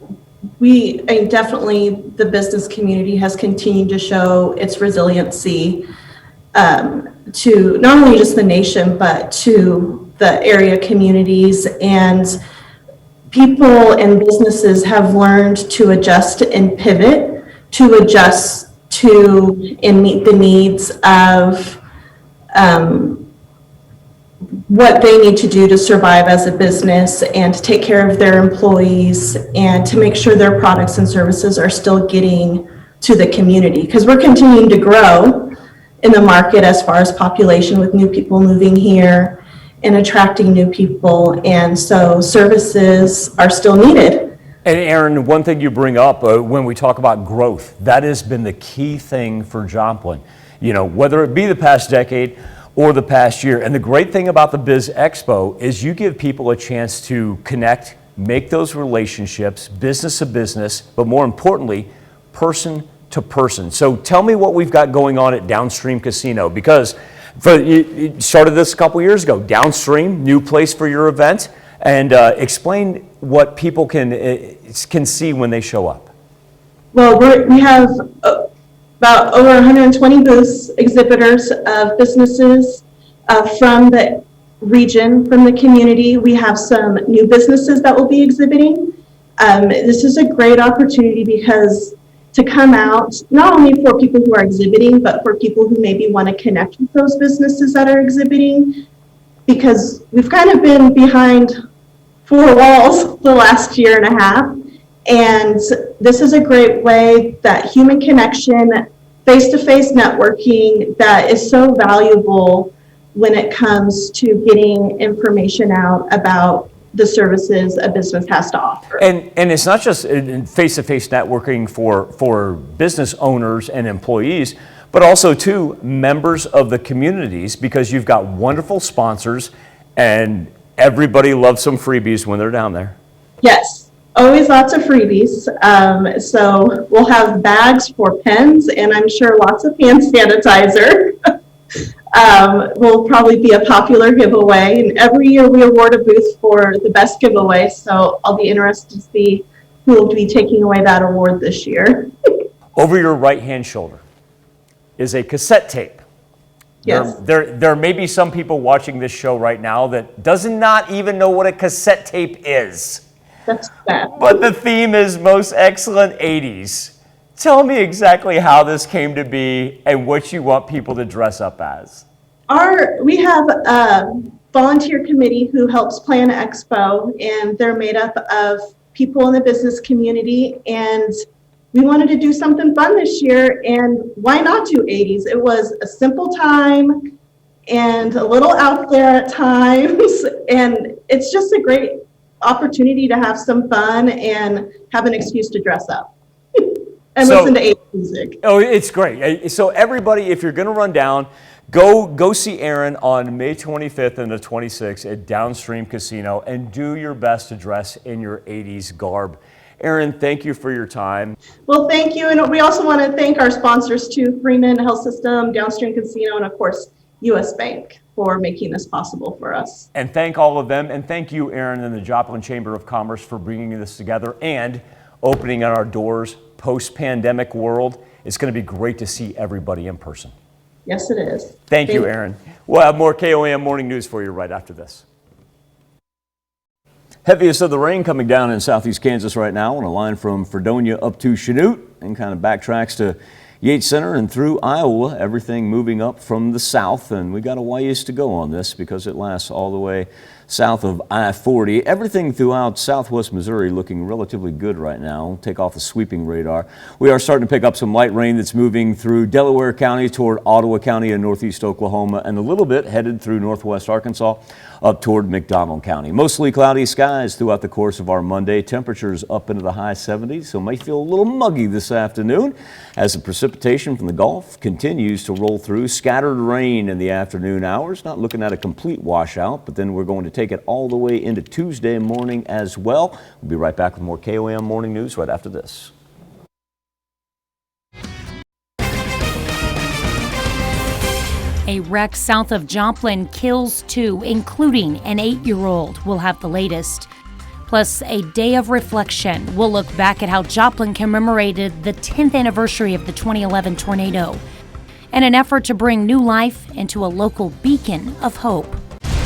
definitely the business community has continued to show its resiliency to not only just the nation, but to the area communities. And people and businesses have learned to adjust and pivot, to adjust to and meet the needs of what they need to do to survive as a business and to take care of their employees and to make sure their products and services are still getting to the community. Because we're continuing to grow in the market as far as population, with new people moving here and attracting new people. And so services are still needed. And Aaron, one thing you bring up when we talk about growth, that has been the key thing for Joplin. You know, whether it be the past decade or the past year. And the great thing about the Biz Expo is you give people a chance to connect, make those relationships, business to business, but more importantly, person to person. So tell me what we've got going on at Downstream Casino, because you started this a couple years ago. Downstream, new place for your event, and explain what people can see when they show up. Well, we have about over 120 booths, exhibitors of businesses from the region, from the community. We have some new businesses that will be exhibiting. This is a great opportunity because to come out, not only for people who are exhibiting, but for people who maybe want to connect with those businesses that are exhibiting, because we've kind of been behind four walls the last year and a half. And this is a great way, that human connection, face-to-face networking, that is so valuable when it comes to getting information out about the services a business has to offer. And it's not just face-to-face networking for business owners and employees, but also too members of the communities, because you've got wonderful sponsors and everybody loves some freebies when they're down there. Yes, always lots of freebies. So we'll have bags for pens, and I'm sure lots of hand sanitizer. Will probably be a popular giveaway, and every year we award a booth for the best giveaway, so I'll be interested to see who will be taking away that award this year. Over your right hand shoulder is a cassette tape. Yes. There may be some people watching this show right now that does not even know what a cassette tape is. That's bad. But the theme is Most Excellent 80s. Tell me exactly how this came to be and what you want people to dress up as. We have a volunteer committee who helps plan Expo, and they're made up of people in the business community, and we wanted to do something fun this year, and why not do 80s? It was a simple time and a little out there at times, and it's just a great opportunity to have some fun and have an excuse to dress up. And listen to 80s music. Oh, it's great. So everybody, if you're going to run down, go see Aaron on May 25th and the 26th at Downstream Casino, and do your best to dress in your 80s garb. Aaron, thank you for your time. Well, thank you. And we also want to thank our sponsors too, Freeman Health System, Downstream Casino, and of course, U.S. Bank, for making this possible for us. And thank all of them. And thank you, Aaron, and the Joplin Chamber of Commerce for bringing this together and opening our doors post-pandemic world. It's going to be great to see everybody in person. Yes, it is. Thank you, Aaron. We'll have more KOAM morning news for you right after this. Heaviest of the rain coming down in southeast Kansas right now on a line from Fredonia up to Chanute, and kind of backtracks to Yates Center and through Iowa. Everything moving up from the south, and we got a ways to go on this because it lasts all the way south of I-40. Everything throughout southwest Missouri looking relatively good right now. Take off the sweeping radar. We are starting to pick up some light rain that's moving through Delaware County toward Ottawa County and northeast Oklahoma, and a little bit headed through northwest Arkansas up toward McDonald County. Mostly cloudy skies throughout the course of our Monday. Temperatures up into the high 70s, so may feel a little muggy this afternoon as the precipitation from the Gulf continues to roll through. Scattered rain in the afternoon hours. Not looking at a complete washout, but then we're going to take it all the way into Tuesday morning as well. We'll be right back with more KOAM morning news right after this. A wreck south of Joplin kills 2, including an 8-year-old. We'll have the latest. Plus, a day of reflection. We'll look back at how Joplin commemorated the 10th anniversary of the 2011 tornado, and an effort to bring new life into a local beacon of hope.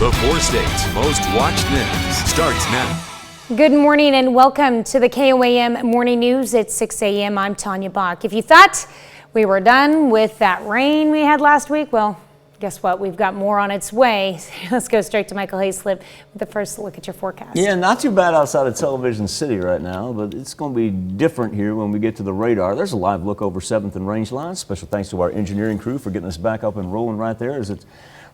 The 4 states' most watched news starts now. Good morning and welcome to the KOAM Morning News at 6 a.m. I'm Tanya Bach. If you thought we were done with that rain we had last week, well, guess what? We've got more on its way. Let's go straight to Michael Hayslip with the first look at your forecast. Yeah, not too bad outside of Television City right now, but it's going to be different here when we get to the radar. There's a live look over 7th and Range Line. Special thanks to our engineering crew for getting us back up and rolling right there, as it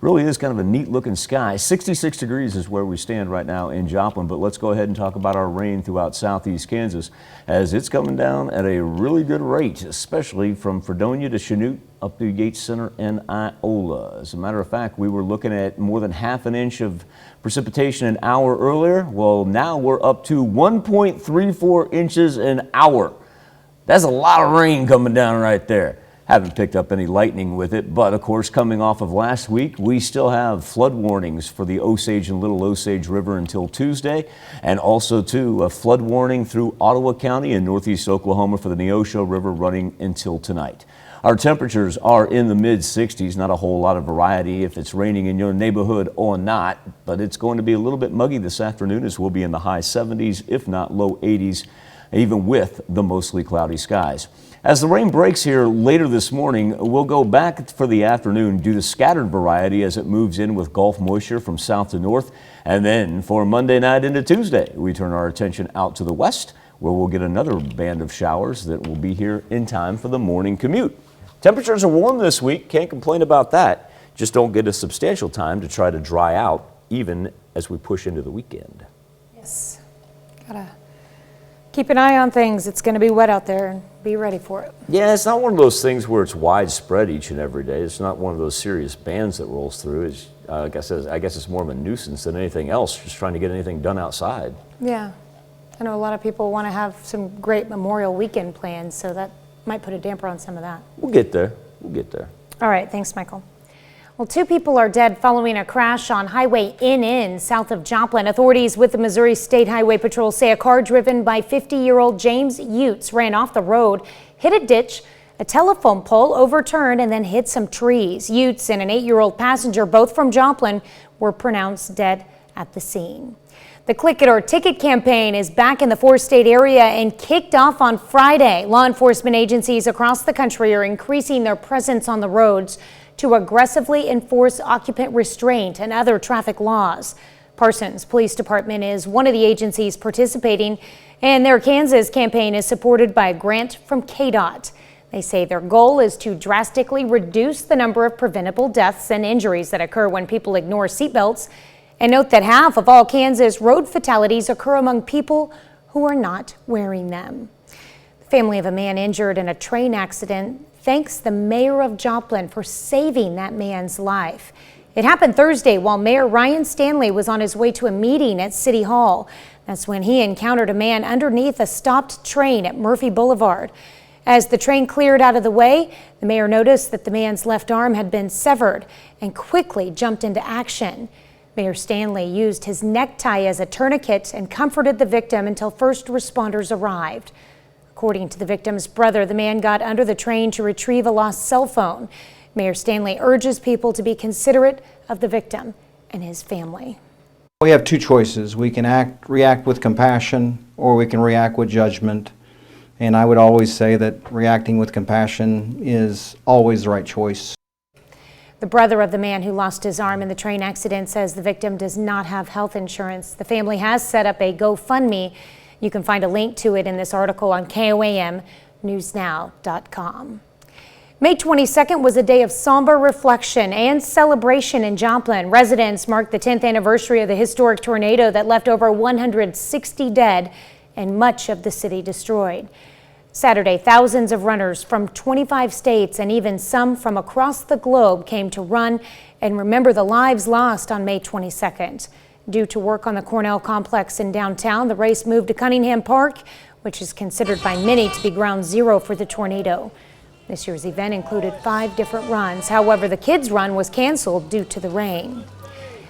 really is kind of a neat looking sky. 66 degrees is where we stand right now in Joplin, but let's go ahead and talk about our rain throughout southeast Kansas, as it's coming down at a really good rate, especially from Fredonia to Chanute up through Yates Center and Iola. As a matter of fact, we were looking at more than ½ an inch of precipitation an hour earlier. Well, now we're up to 1.34 inches an hour. That's a lot of rain coming down right there. Haven't picked up any lightning with it, but of course, coming off of last week, we still have flood warnings for the Osage and Little Osage River until Tuesday, and also too a flood warning through Ottawa County and northeast Oklahoma for the Neosho River running until tonight. Our temperatures are in the mid-60s, not a whole lot of variety if it's raining in your neighborhood or not, but it's going to be a little bit muggy this afternoon, as we'll be in the high 70s, if not low 80s, even with the mostly cloudy skies. As the rain breaks here later this morning, we'll go back for the afternoon due to scattered variety as it moves in with Gulf moisture from south to north. And then for Monday night into Tuesday, we turn our attention out to the west, where we'll get another band of showers that will be here in time for the morning commute. Temperatures are warm this week, can't complain about that. Just don't get a substantial time to try to dry out, even as we push into the weekend. Yes, gotta keep an eye on things. It's going to be wet out there, and be ready for it. Yeah, it's not one of those things where it's widespread each and every day. It's not one of those serious bands that rolls through. It's, I guess it's more of a nuisance than anything else, just trying to get anything done outside. Yeah, I know a lot of people want to have some great Memorial Weekend plans, so that might put a damper on some of that. We'll get there. We'll get there. All right, thanks, Michael. Well, 2 people are dead following a crash on Highway NN south of Joplin. Authorities with the Missouri State Highway Patrol say a car driven by 50-year-old James Utes ran off the road, hit a ditch, a telephone pole overturned, and then hit some trees. Utes and an 8-year-old passenger, both from Joplin, were pronounced dead at the scene. The Click It or Ticket campaign is back in the 4-state area and kicked off on Friday. Law enforcement agencies across the country are increasing their presence on the roads to aggressively enforce occupant restraint and other traffic laws. Parsons Police Department is one of the agencies participating, and their Kansas campaign is supported by a grant from KDOT. They say their goal is to drastically reduce the number of preventable deaths and injuries that occur when people ignore seatbelts. And note that half of all Kansas road fatalities occur among people who are not wearing them. The family of a man injured in a train accident thanks the mayor of Joplin for saving that man's life. It happened Thursday while Mayor Ryan Stanley was on his way to a meeting at City Hall. That's when he encountered a man underneath a stopped train at Murphy Boulevard. As the train cleared out of the way, the mayor noticed that the man's left arm had been severed and quickly jumped into action. Mayor Stanley used his necktie as a tourniquet and comforted the victim until first responders arrived. According to the victim's brother, the man got under the train to retrieve a lost cell phone. Mayor Stanley urges people to be considerate of the victim and his family. We have 2 choices. We can react with compassion, or we can react with judgment. And I would always say that reacting with compassion is always the right choice. The brother of the man who lost his arm in the train accident says the victim does not have health insurance. The family has set up a GoFundMe. You can find a link to it in this article on KOAMnewsnow.com. May 22nd was a day of somber reflection and celebration in Joplin. Residents marked the 10th anniversary of the historic tornado that left over 160 dead and much of the city destroyed. Saturday, thousands of runners from 25 states and even some from across the globe came to run and remember the lives lost on May 22nd. Due to work on the Cornell complex in downtown, the race moved to Cunningham Park, which is considered by many to be ground zero for the tornado. This year's event included 5 different runs. However, the kids' run was canceled due to the rain.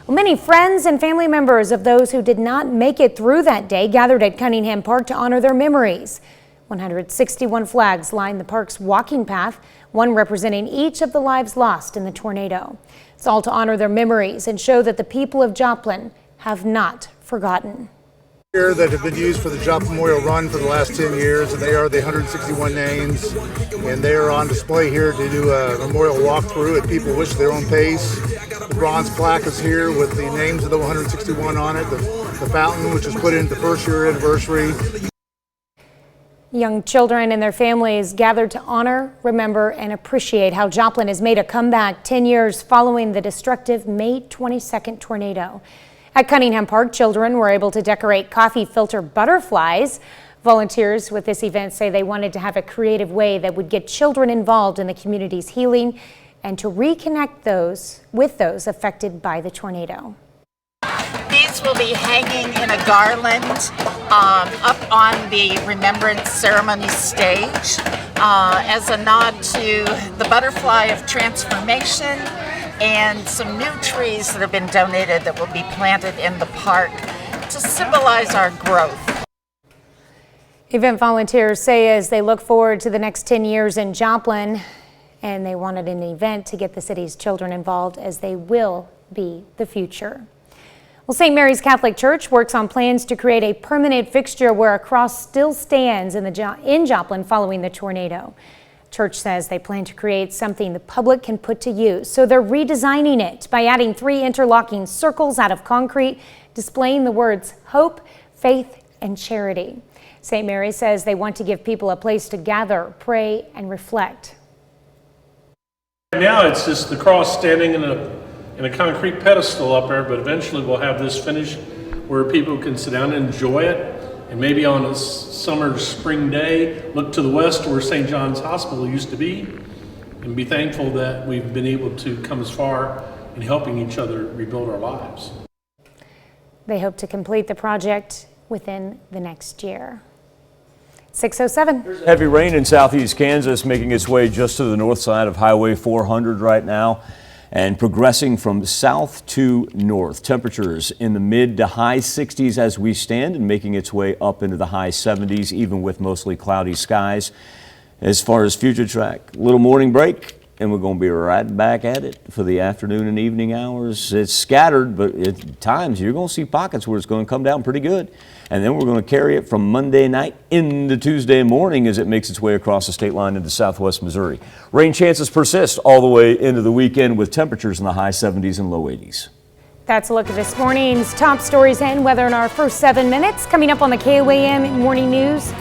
Well, many friends and family members of those who did not make it through that day gathered at Cunningham Park to honor their memories. 161 flags lined the park's walking path, one representing each of the lives lost in the tornado. It's all to honor their memories and show that the people of Joplin have not forgotten. Here that have been used for the Joplin Memorial Run for the last 10 years, and they are the 161 names, and they are on display here to do a memorial walkthrough at people wish their own pace. The bronze plaque is here with the names of the 161 on it, the fountain, which was put in the first year anniversary. Young children and their families gathered to honor, remember, and appreciate how Joplin has made a comeback 10 years following the destructive May 22nd tornado. At Cunningham Park, children were able to decorate coffee filter butterflies. Volunteers with this event say they wanted to have a creative way that would get children involved in the community's healing and to reconnect with those affected by the tornado. These will be hanging in a garland up on the Remembrance Ceremony stage as a nod to the butterfly of transformation and some new trees that have been donated that will be planted in the park to symbolize our growth. Event volunteers say as they look forward to the next 10 years in Joplin, and they wanted an event to get the city's children involved as they will be the future. Well, St. Mary's Catholic Church works on plans to create a permanent fixture where a cross still stands in Joplin following the tornado. Church says they plan to create something the public can put to use, so they're redesigning it by adding 3 interlocking circles out of concrete, displaying the words hope, faith, and charity. St. Mary's says they want to give people a place to gather, pray, and reflect. Right now it's just the cross standing in a concrete pedestal up there, but eventually we'll have this finished where people can sit down and enjoy it. And maybe on a summer, spring day, look to the west where St. John's Hospital used to be and be thankful that we've been able to come as far in helping each other rebuild our lives. They hope to complete the project within the next year. 6:07. Heavy rain in southeast Kansas making its way just to the north side of Highway 400 right now, and progressing from south to north. Temperatures in the mid to high 60s as we stand, and making its way up into the high 70s, even with mostly cloudy skies. As far as future track, little morning break, and we're going to be right back at it for the afternoon and evening hours. It's scattered, but at times you're going to see pockets where it's going to come down pretty good. And then we're going to carry it from Monday night into Tuesday morning as it makes its way across the state line into southwest Missouri. Rain chances persist all the way into the weekend with temperatures in the high 70s and low 80s. That's a look at this morning's top stories and weather in our first 7 minutes. Coming up on the KOAM Morning News,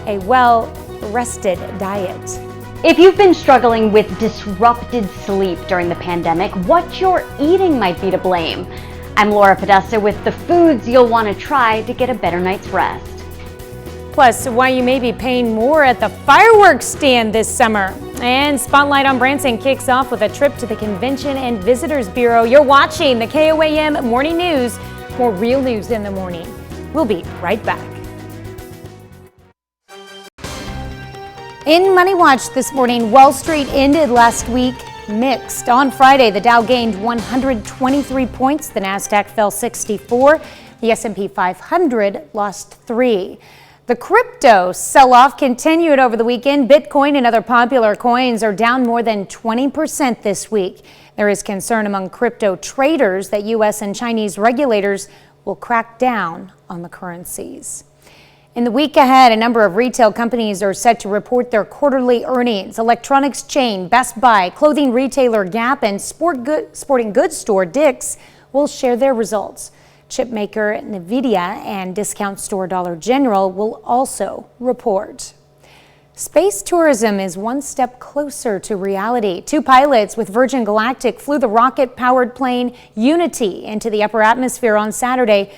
a well-rested diet. If you've been struggling with disrupted sleep during the pandemic, what you're eating might be to blame. I'm Laura Podesta with the foods you'll want to try to get a better night's rest. Plus, why you may be paying more at the fireworks stand this summer. And Spotlight on Branson kicks off with a trip to the Convention and Visitors Bureau. You're watching the KOAM Morning News. More real news in the morning. We'll be right back. In Money Watch this morning, Wall Street ended last week mixed. On Friday, the Dow gained 123 points, the Nasdaq fell 64, the S&P 500 lost 3. The crypto sell-off continued over the weekend. Bitcoin and other popular coins are down more than 20% this week. There is concern among crypto traders that U.S. and Chinese regulators will crack down on the currencies. In the week ahead, a number of retail companies are set to report their quarterly earnings. Electronics chain Best Buy, clothing retailer Gap, and sporting goods store Dick's will share their results. Chip maker NVIDIA and discount store Dollar General will also report. Space tourism is one step closer to reality. 2 pilots with Virgin Galactic flew the rocket-powered plane Unity into the upper atmosphere on Saturday,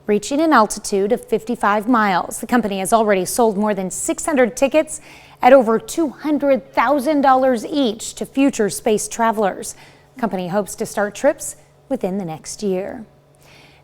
reaching an altitude of 55 miles. The company has already sold more than 600 tickets at over $200,000 each to future space travelers. The company hopes to start trips within the next year.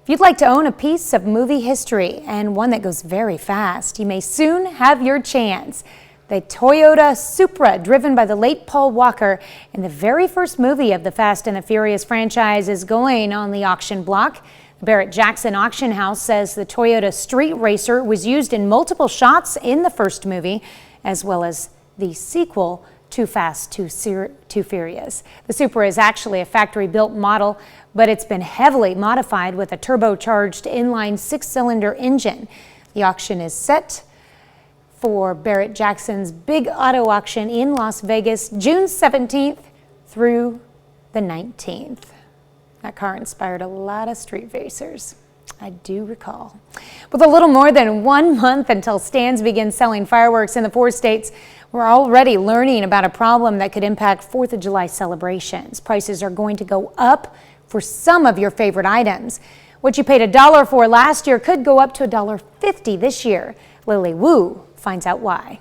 If you'd like to own a piece of movie history, and one that goes very fast, you may soon have your chance. The Toyota Supra, driven by the late Paul Walker in the very first movie of the Fast and the Furious franchise, is going on the auction block. The Barrett-Jackson Auction House says the Toyota Street Racer was used in multiple shots in the first movie, as well as the sequel Too Fast, Too Furious. The Supra is actually a factory-built model, but it's been heavily modified with a turbocharged inline 6-cylinder engine. The auction is set for Barrett Jackson's big auto auction in Las Vegas, June 17th through the 19th. That car inspired a lot of street racers, I do recall. With a little more than 1 month until stands begin selling fireworks in the 4 states, we're already learning about a problem that could impact 4th of July celebrations. Prices are going to go up for some of your favorite items. What you paid $1 for last year could go up to $1.50 this year. Lily Wu finds out why.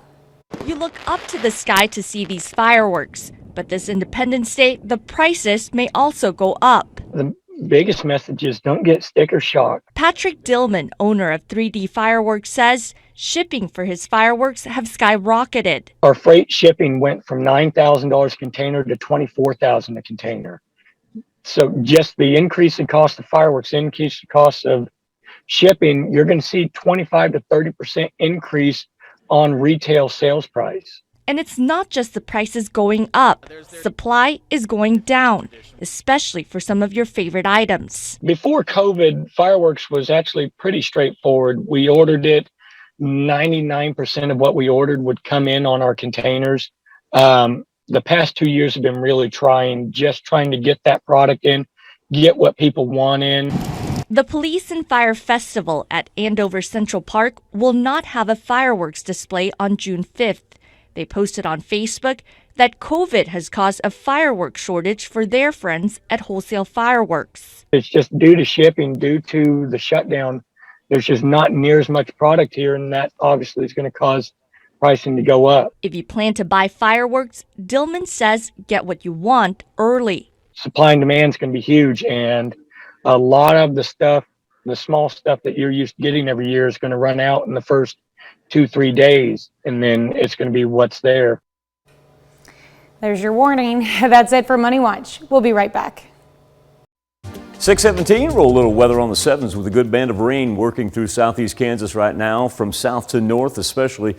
You look up to the sky to see these fireworks, but this Independence Day, the prices may also go up. The biggest message is don't get sticker shock. Patrick Dillman, owner of 3D Fireworks, says shipping for his fireworks have skyrocketed. Our freight shipping went from $9,000 a container to $24,000 a container. So just the increase in cost of fireworks, increase the cost of shipping, you're going to see 25 to 30% increase on retail sales price. And it's not just the prices going up. Supply is going down, especially for some of your favorite items. Before COVID, fireworks was actually pretty straightforward. We ordered it. 99% of what we ordered would come in on our containers. The past 2 years have been really trying to get that product in, get what people want in. The Police and Fire Festival at Andover Central Park will not have a fireworks display on June 5th. They posted on Facebook that COVID has caused a fireworks shortage for their friends at Wholesale Fireworks. It's just due to shipping, due to the shutdown. There's just not near as much product here, and that obviously is going to cause pricing to go up. If you plan to buy fireworks, Dillman says get what you want early. Supply and demand is going to be huge, and a lot of the stuff, the small stuff that you're used to getting every year is going to run out in the first 2-3 days, and then it's going to be what's there. There's your warning. That's it for Money Watch. We'll be right back. 6:17, roll a little weather on the 7s with a good band of rain working through southeast Kansas right now from south to north, especially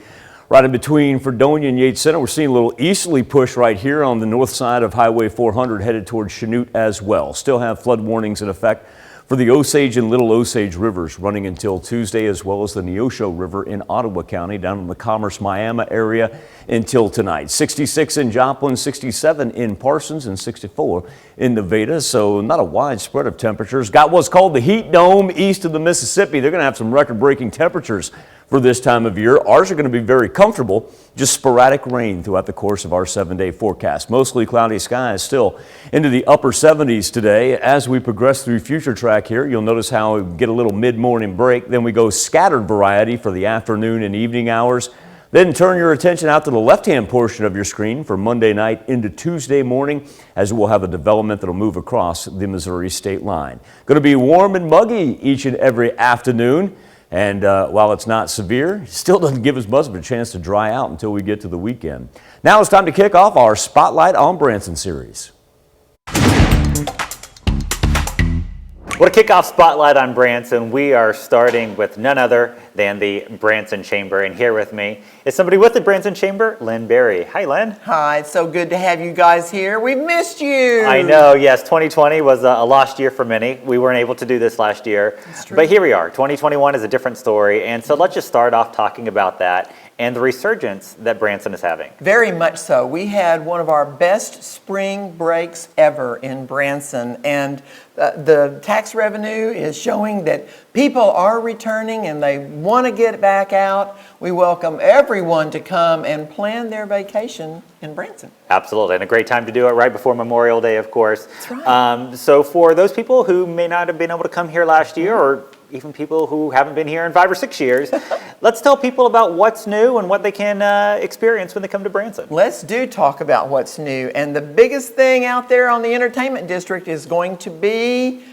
right in between Fredonia and Yates Center. We're seeing a little easterly push right here on the north side of Highway 400 headed towards Chanute as well. Still have flood warnings in effect for the Osage and Little Osage rivers running until Tuesday, as well as the Neosho River in Ottawa County down in the Commerce-Miami area until tonight. 66 in Joplin, 67 in Parsons, and 64 in Nevada. So not a wide spread of temperatures. Got what's called the heat dome east of the Mississippi. They're going to have some record-breaking temperatures for this time of year. Ours are going to be very comfortable, just sporadic rain throughout the course of our 7-day forecast. Mostly cloudy skies still into the upper 70s today. As we progress through future track here, you'll notice how we get a little mid-morning break. Then we go scattered variety for the afternoon and evening hours. Then turn your attention out to the left-hand portion of your screen for Monday night into Tuesday morning, as we'll have a development that'll move across the Missouri state line. Going to be warm and muggy each and every afternoon. And while it's not severe, it still doesn't give us much of a chance to dry out until we get to the weekend. Now it's time to kick off our Spotlight on Branson series. What a kickoff spotlight on Branson. We are starting with none other than the Branson Chamber. And here with me is somebody with the Branson Chamber, Lynn Berry. Hi, Lynn. Hi, it's so good to have you guys here. We missed you. I know, yes. 2020 was a lost year for many. We weren't able to do this last year. But here we are. 2021 is a different story. And so let's just start off talking about that and the resurgence that Branson is having. Very much so. We had one of our best spring breaks ever in Branson, and the tax revenue is showing that people are returning and they want to get back out. We welcome everyone to come and plan their vacation in Branson. Absolutely, and a great time to do it right before Memorial Day, of course. That's right. So for those people who may not have been able to come here last year, or even people who haven't been here in 5 or 6 years, let's tell people about what's new and what they can experience when they come to Branson. Let's talk about what's new. And the biggest thing out there on the entertainment district is going to be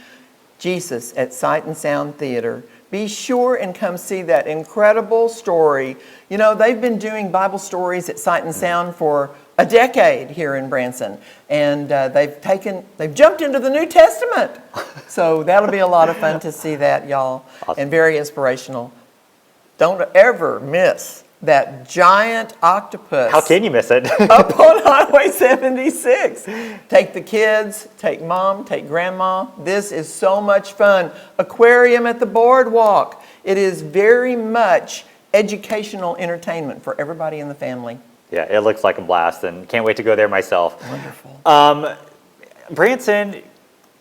Jesus at Sight and Sound Theater. Be sure and come see that incredible story. You know, they've been doing Bible stories at Sight and Sound for a decade here in Branson, and they've jumped into the New Testament. So that'll be a lot of fun to see that, y'all, and very inspirational. Don't ever miss that giant octopus. How can you miss it? Up on Highway 76. Take the kids, take mom, take grandma. This is so much fun. Aquarium at the boardwalk. It is very much educational entertainment for everybody in the family. Yeah, it looks like a blast, and can't wait to go there myself. Wonderful. Branson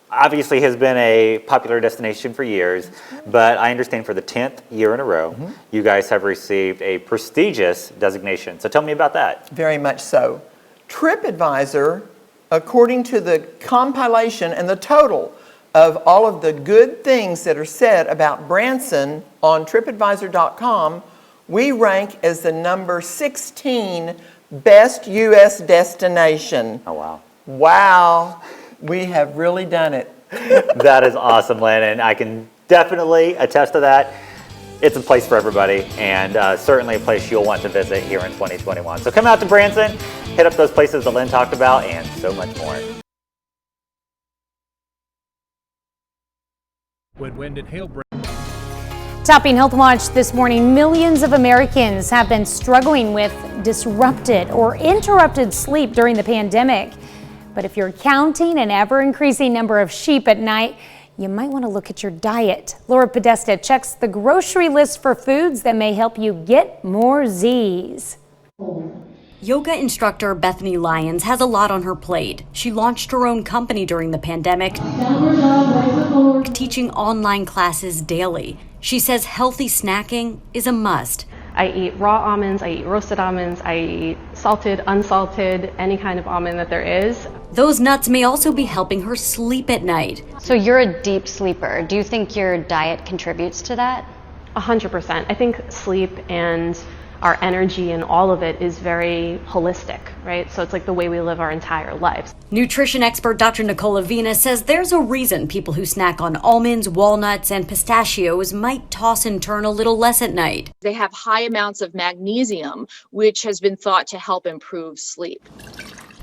obviously has been a popular destination for years, but I understand for the 10th year in a row, you guys have received a prestigious designation. So tell me about that. Very much so. TripAdvisor, according to the compilation and the total of all of the good things that are said about Branson on tripadvisor.com, we rank as the number 16 best U.S. destination. Oh, wow. Wow. We have really done it. That is awesome, Lynn, and I can definitely attest to that. It's a place for everybody, and certainly a place you'll want to visit here in 2021. So come out to Branson, hit up those places that Lynn talked about, and so much more. When wind and hail break. Topping Healthwatch this morning, millions of Americans have been struggling with disrupted or interrupted sleep during the pandemic. But if you're counting an ever-increasing number of sheep at night, you might want to look at your diet. Laura Podesta checks the grocery list for foods that may help you get more Z's. Yoga instructor Bethany Lyons has a lot on her plate. She launched her own company during the pandemic, teaching online classes daily. She says healthy snacking is a must. I eat raw almonds, I eat roasted almonds, I eat salted, unsalted, any kind of almond that there is. Those nuts may also be helping her sleep at night. So you're a deep sleeper. Do you think your diet contributes to that? 100%. I think sleep and our energy and all of it is very holistic, right? So it's like the way we live our entire lives. Nutrition expert Dr. Nicola Vina says there's a reason people who snack on almonds, walnuts, and pistachios might toss and turn a little less at night. They have high amounts of magnesium, which has been thought to help improve sleep.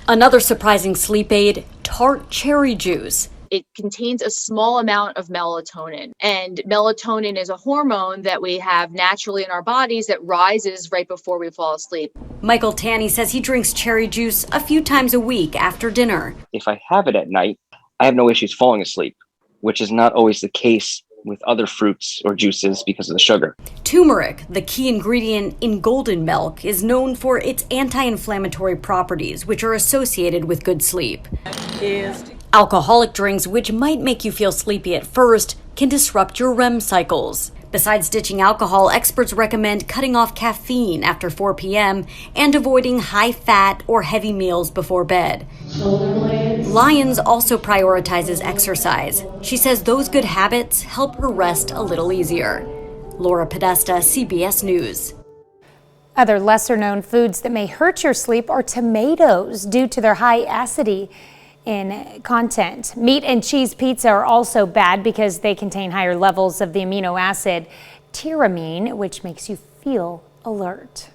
Another surprising sleep aid, Tart cherry juice. It contains a small amount of melatonin, and melatonin is a hormone that we have naturally in our bodies that rises right before we fall asleep. Michael Tanney says he drinks cherry juice a few times a week after dinner. If I have it at night, I have no issues falling asleep, which is not always the case with other fruits or juices because of the sugar. Turmeric, the key ingredient in golden milk, is known for its anti-inflammatory properties, which are associated with good sleep. Alcoholic drinks, which might make you feel sleepy at first, can disrupt your REM cycles. Besides ditching alcohol, experts recommend cutting off caffeine after 4 p.m. and avoiding high-fat or heavy meals before bed. Lyons also prioritizes exercise. She says those good habits help her rest a little easier. Laura Podesta, CBS News. Other lesser-known foods that may hurt your sleep are tomatoes due to their high acidity in content. Meat and cheese pizza are also bad because they contain higher levels of the amino acid tyramine, which makes you feel alert.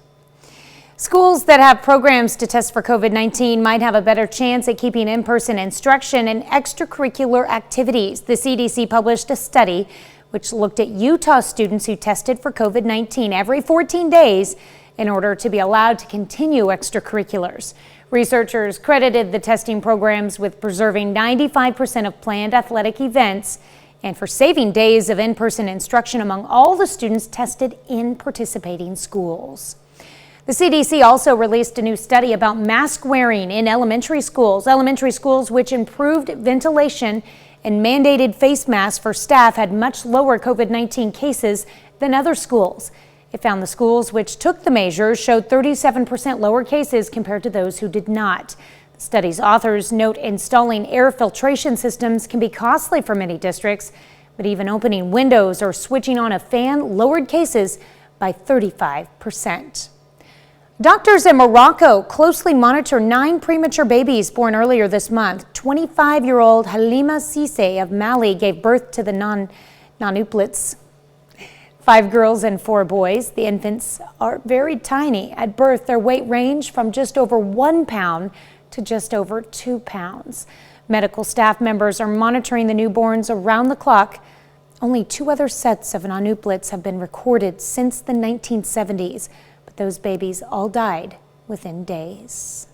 Schools that have programs to test for COVID-19 might have a better chance at keeping in-person instruction and extracurricular activities. The CDC published a study which looked at Utah students who tested for COVID-19 every 14 days in order to be allowed to continue extracurriculars. Researchers credited the testing programs with preserving 95% of planned athletic events and for saving days of in-person instruction among all the students tested in participating schools. The CDC also released a new study about mask wearing in elementary schools. Elementary schools which improved ventilation and mandated face masks for staff had much lower COVID-19 cases than other schools. It found the schools which took the measures showed 37% lower cases compared to those who did not. The study's authors note installing air filtration systems can be costly for many districts, but even opening windows or switching on a fan lowered cases by 35%. Doctors in Morocco closely monitor 9 premature babies born earlier this month. 25-year-old Halima Cisse of Mali gave birth to the nonuplets. 5 girls and 4 boys. The infants are very tiny. At birth, their weight ranged from just over 1 pound to just over 2 pounds. Medical staff members are monitoring the newborns around the clock. Only 2 other sets of nonuplets have been recorded since the 1970s. But Those babies all died within days.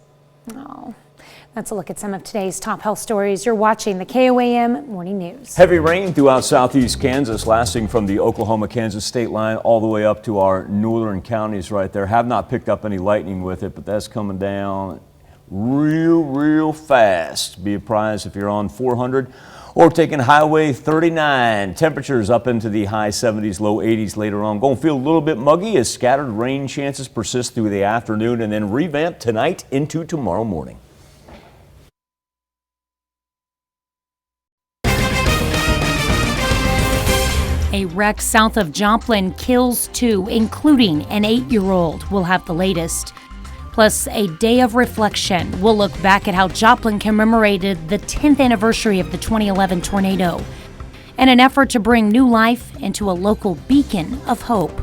Oh. That's a look at some of today's top health stories. You're watching the KOAM Morning News. Heavy rain throughout southeast Kansas, lasting from the Oklahoma-Kansas state line all the way up to our northern counties right there. Have not picked up any lightning with it, but that's coming down real fast. Be apprised if you're on 400 or taking Highway 39. Temperatures up into the high 70s, low 80s later on. Going to feel a little bit muggy as scattered rain chances persist through the afternoon and then revamp tonight into tomorrow morning. A wreck south of Joplin kills 2, including an 8-year-old. We'll have the latest. Plus, a day of reflection. We'll look back at how Joplin commemorated the 10th anniversary of the 2011 tornado, and an effort to bring new life into a local beacon of hope.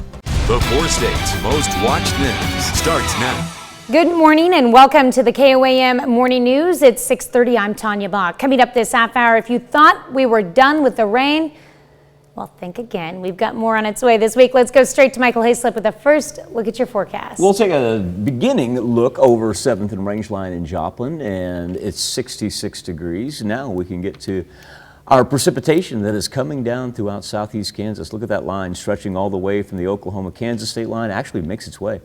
The 4 states' most watched news starts now. Good morning and welcome to the KOAM Morning News. It's 6:30. I'm Tanya Bach. Coming up this half hour, if you thought we were done with the rain, well, think again. We've got more on its way this week. Let's go straight to Michael Hayslip with a first look at your forecast. We'll take a beginning look over 7th and Rangeline in Joplin, and it's 66 degrees. Now we can get to our precipitation that is coming down throughout southeast Kansas. Look at that line stretching all the way from the Oklahoma-Kansas state line. Actually makes its way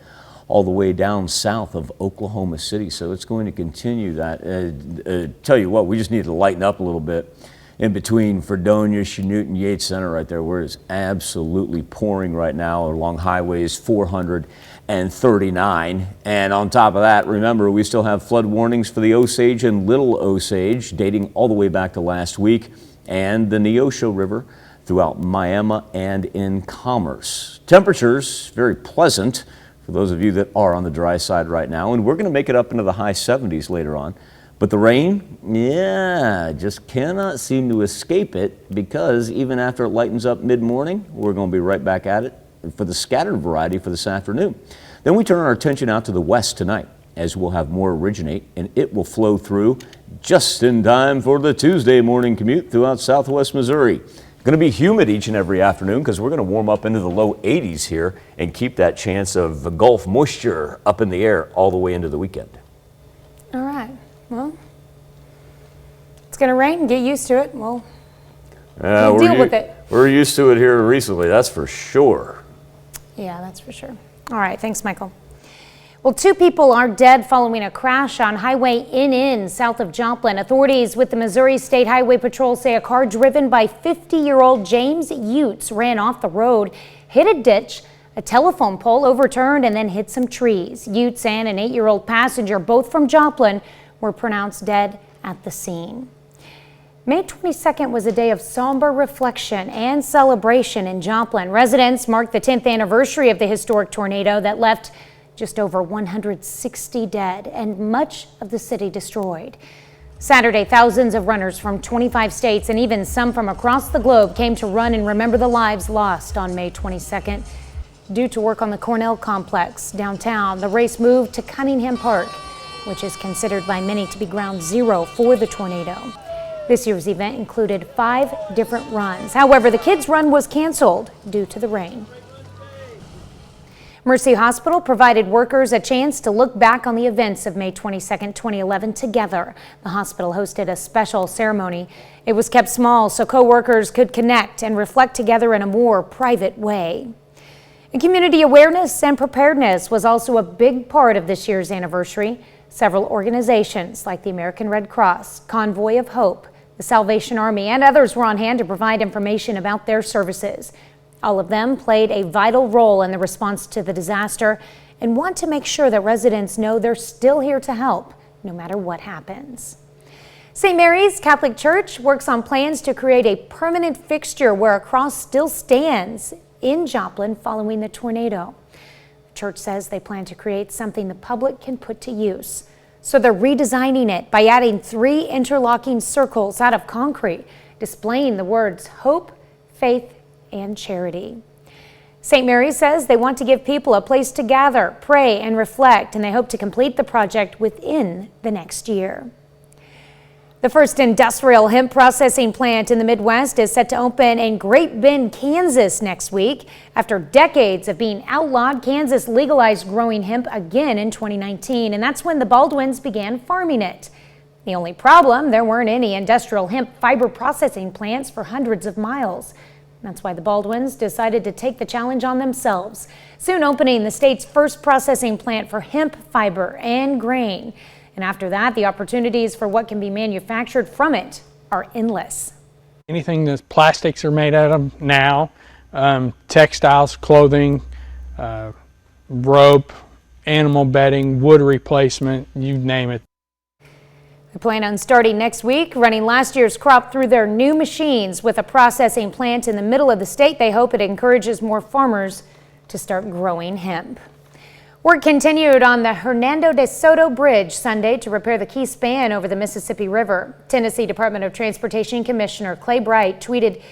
all the way down south of Oklahoma City, so it's going to continue that. Tell you what, we just need to lighten up a little bit in between Fredonia, Chanute, and Yates Center right there, where it's absolutely pouring right now along highways 400 and 39. And on top of that, remember, we still have flood warnings for the Osage and Little Osage dating all the way back to last week, and the Neosho River throughout Miami and in Commerce. Temperatures very pleasant for those of you that are on the dry side right now, and we're going to make it up into the high 70s later on. But the rain, just cannot seem to escape it, because even after it lightens up mid-morning, we're going to be right back at it for the scattered variety for this afternoon. Then we turn our attention out to the west tonight, as we'll have more originate, and it will flow through just in time for the Tuesday morning commute throughout southwest Missouri. Going to be humid each and every afternoon, because we're going to warm up into the low 80s here and keep that chance of Gulf moisture up in the air all the way into the weekend. All right. Well, it's going to rain. Get used to it. We'll deal with it. We're used to it here recently, that's for sure. Yeah, that's for sure. All right. Thanks, Michael. Well, 2 people are dead following a crash on Highway NN south of Joplin. Authorities with the Missouri State Highway Patrol say a car driven by 50-year-old James Utes ran off the road, hit a ditch, a telephone pole overturned, and then hit some trees. Utes and an 8-year-old passenger, both from Joplin, were pronounced dead at the scene. May 22nd was a day of somber reflection and celebration in Joplin. Residents marked the 10th anniversary of the historic tornado that left just over 160 dead and much of the city destroyed. Saturday, thousands of runners from 25 states and even some from across the globe came to run and remember the lives lost on May 22nd. Due to work on the Cornell complex downtown, the race moved to Cunningham Park, which is considered by many to be ground zero for the tornado. This year's event included 5 different runs. However, the kids' run was canceled due to the rain. Mercy Hospital provided workers a chance to look back on the events of May 22, 2011 together. The hospital hosted a special ceremony. It was kept small so co-workers could connect and reflect together in a more private way. And community awareness and preparedness was also a big part of this year's anniversary. Several organizations like the American Red Cross, Convoy of Hope, the Salvation Army, and others were on hand to provide information about their services. All of them played a vital role in the response to the disaster and want to make sure that residents know they're still here to help, no matter what happens. St. Mary's Catholic Church works on plans to create a permanent fixture where a cross still stands in Joplin following the tornado. The church says they plan to create something the public can put to use. So they're redesigning it by adding 3 interlocking circles out of concrete, displaying the words hope, faith, and charity. St. Mary's says they want to give people a place to gather, pray, and reflect, and they hope to complete the project within the next year. The first industrial hemp processing plant in the Midwest is set to open in Great Bend, Kansas next week. After decades of being outlawed, Kansas legalized growing hemp again in 2019, and that's when the Baldwins began farming it. The only problem, there weren't any industrial hemp fiber processing plants for hundreds of miles. That's why the Baldwins decided to take the challenge on themselves, soon opening the state's first processing plant for hemp fiber and grain. And after that, the opportunities for what can be manufactured from it are endless. Anything that plastics are made out of now, textiles, clothing, rope, animal bedding, wood replacement, you name it. They plan on starting next week, running last year's crop through their new machines. With a processing plant in the middle of the state, they hope it encourages more farmers to start growing hemp. Work continued on the Hernando de Soto Bridge Sunday to repair the key span over the Mississippi River. Tennessee Department of Transportation Commissioner Clay Bright tweeted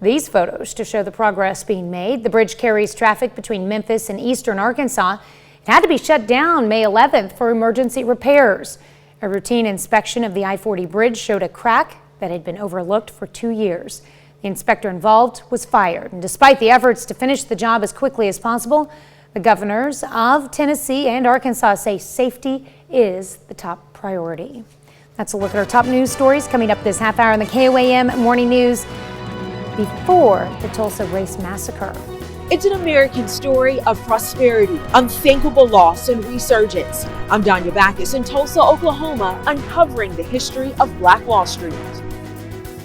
these photos to show the progress being made. The bridge carries traffic between Memphis and eastern Arkansas. It had to be shut down May 11th for emergency repairs. A routine inspection of the I-40 bridge showed a crack that had been overlooked for 2 years. The inspector involved was fired, and despite the efforts to finish the job as quickly as possible, the governors of Tennessee and Arkansas say safety is the top priority. That's a look at our top news stories coming up this half hour in the KOAM Morning News before the Tulsa race massacre. It's an American story of prosperity, unthinkable loss, and resurgence. I'm Danya Backus in Tulsa, Oklahoma, uncovering the history of Black Wall Street.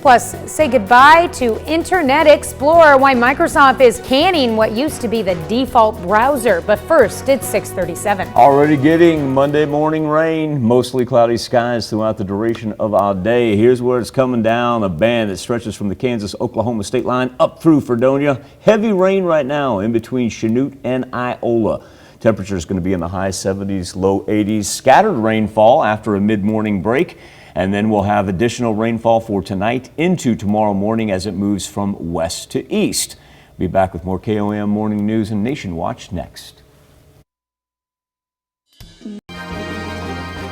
Plus, say goodbye to Internet Explorer, why Microsoft is canning what used to be the default browser. But first, it's 6:37. Already getting Monday morning rain, mostly cloudy skies throughout the duration of our day. Here's where it's coming down, a band that stretches from the Kansas-Oklahoma state line up through Fredonia. Heavy rain right now in between Chanute and Iola. Temperature is going to be in the high 70s, low 80s. Scattered rainfall after a mid-morning break. And then we'll have additional rainfall for tonight into tomorrow morning as it moves from west to east. Be back with more KOAM Morning News and Nation Watch next.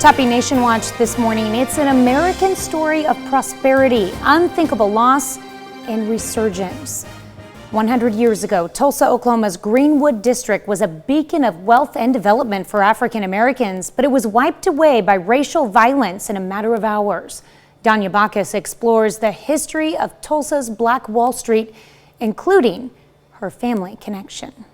Topping Nation Watch this morning, it's an American story of prosperity, unthinkable loss, and resurgence. 100 years ago, Tulsa, Oklahoma's Greenwood District was a beacon of wealth and development for African Americans, but it was wiped away by racial violence in a matter of hours. Danya Backus explores the history of Tulsa's Black Wall Street, including her family connection.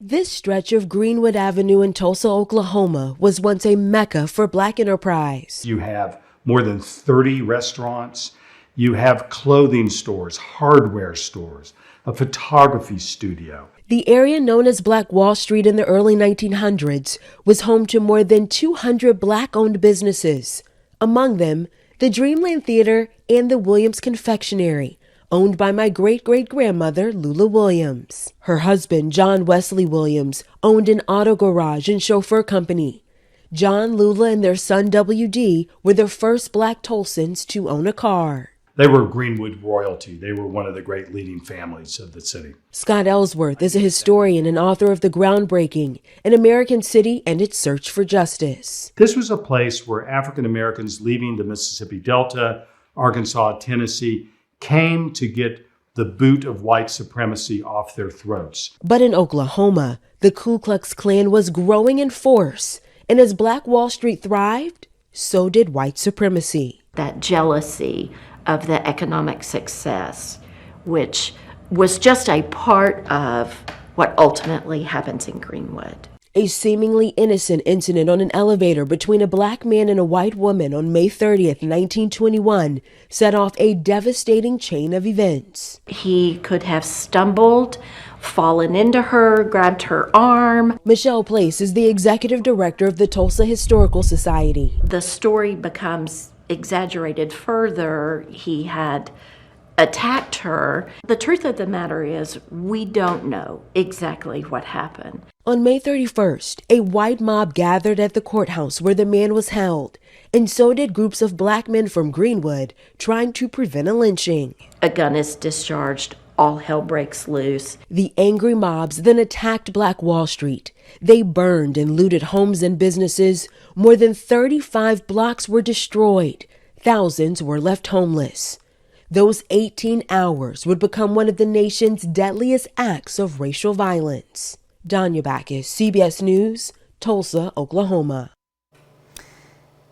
This stretch of Greenwood Avenue in Tulsa, Oklahoma was once a mecca for Black enterprise. You have more than 30 restaurants. You have clothing stores, hardware stores, a photography studio. The area known as Black Wall Street in the early 1900s was home to more than 200 Black-owned businesses. Among them, the Dreamland Theater and the Williams Confectionery, owned by my great-great-grandmother, Lula Williams. Her husband, John Wesley Williams, owned an auto garage and chauffeur company. John, Lula, and their son, W.D., were the first Black Tulsans to own a car. They were Greenwood royalty. They were one of the great leading families of the city. Scott Ellsworth is a historian and author of The Groundbreaking, An American City and Its Search for Justice. This was a place where African Americans leaving the Mississippi Delta, Arkansas, Tennessee, came to get the boot of white supremacy off their throats. But in Oklahoma, the Ku Klux Klan was growing in force, and as Black Wall Street thrived, so did white supremacy. That jealousy of the economic success, which was just a part of what ultimately happens in Greenwood. A seemingly innocent incident on an elevator between a Black man and a white woman on May 30th, 1921, set off a devastating chain of events. He could have stumbled, fallen into her, grabbed her arm. Michelle Place is the executive director of the Tulsa Historical Society. The story becomes exaggerated further. He had attacked her. The truth of the matter is, we don't know exactly what happened. On May 31st, a white mob gathered at the courthouse where the man was held, and so did groups of Black men from Greenwood trying to prevent a lynching. A gun is discharged. All hell breaks loose. The angry mobs then attacked Black Wall Street. They burned and looted homes and businesses. More than 35 blocks were destroyed. Thousands were left homeless. Those 18 hours would become one of the nation's deadliest acts of racial violence. Danya Backus, CBS News, Tulsa, Oklahoma.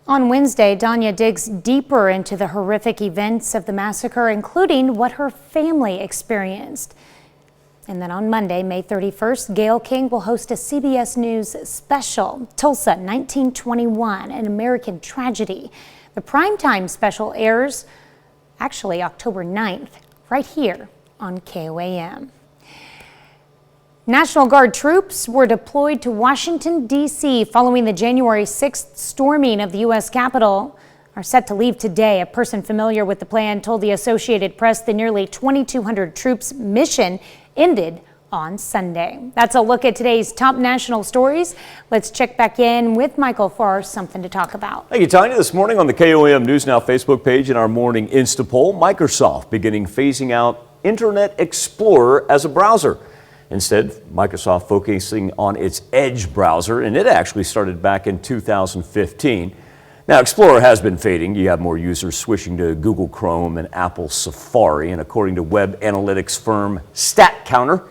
On Wednesday, Danya digs deeper into the horrific events of the massacre, including what her family experienced. And then on Monday, May 31st, Gayle King will host a CBS News special, Tulsa 1921, an American tragedy. The primetime special airs actually October 9th, right here on KOAM. National Guard troops were deployed to Washington, D.C. following the January 6th storming of the U.S. Capitol. Are set to leave today. A person familiar with the plan told the Associated Press the nearly 2,200 troops' mission ended on Sunday. That's a look at today's top national stories. Let's check back in with Michael for something to talk about. Thank you, Tanya. This morning on the KOAM News Now Facebook page in our morning Insta poll, Microsoft beginning phasing out Internet Explorer as a browser. Instead, Microsoft focusing on its Edge browser, and it actually started back in 2015. Now, Explorer has been fading. You have more users switching to Google Chrome and Apple Safari, and according to web analytics firm StatCounter,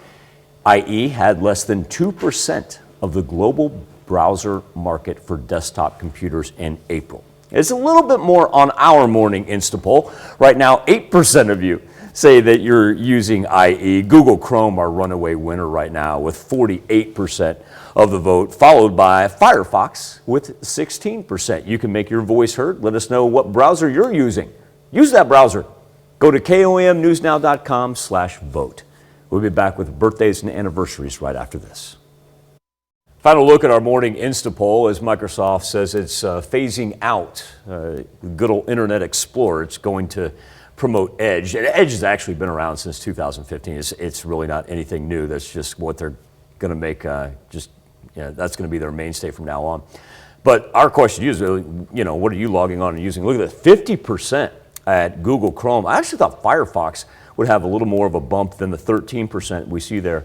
IE had less than 2% of the global browser market for desktop computers in April. It's a little bit more on our morning Insta poll. Right now, 8% of you say that you're using IE. Google Chrome, our runaway winner right now, with 48% of the vote, followed by Firefox with 16%. You can make your voice heard. Let us know what browser you're using. Use that browser. Go to komnewsnow.com/vote. We'll be back with birthdays and anniversaries right after this. Final look at our morning Insta poll as Microsoft says it's phasing out good old Internet Explorer. It's going to promote Edge. And Edge has actually been around since 2015. It's really not anything new. That's just what they're going to make. That's going to be their mainstay from now on. But our question to you is, what are you logging on and using? Look at that, 50% at Google Chrome. I actually thought Firefox would have a little more of a bump than the 13% we see there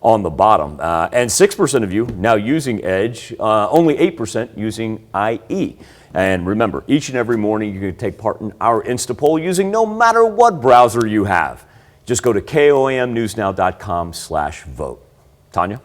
on the bottom. And 6% of you now using Edge, only 8% using IE. And remember, each and every morning you can take part in our Insta poll using no matter what browser you have. Just go to komnewsnow.com/vote. Tanya?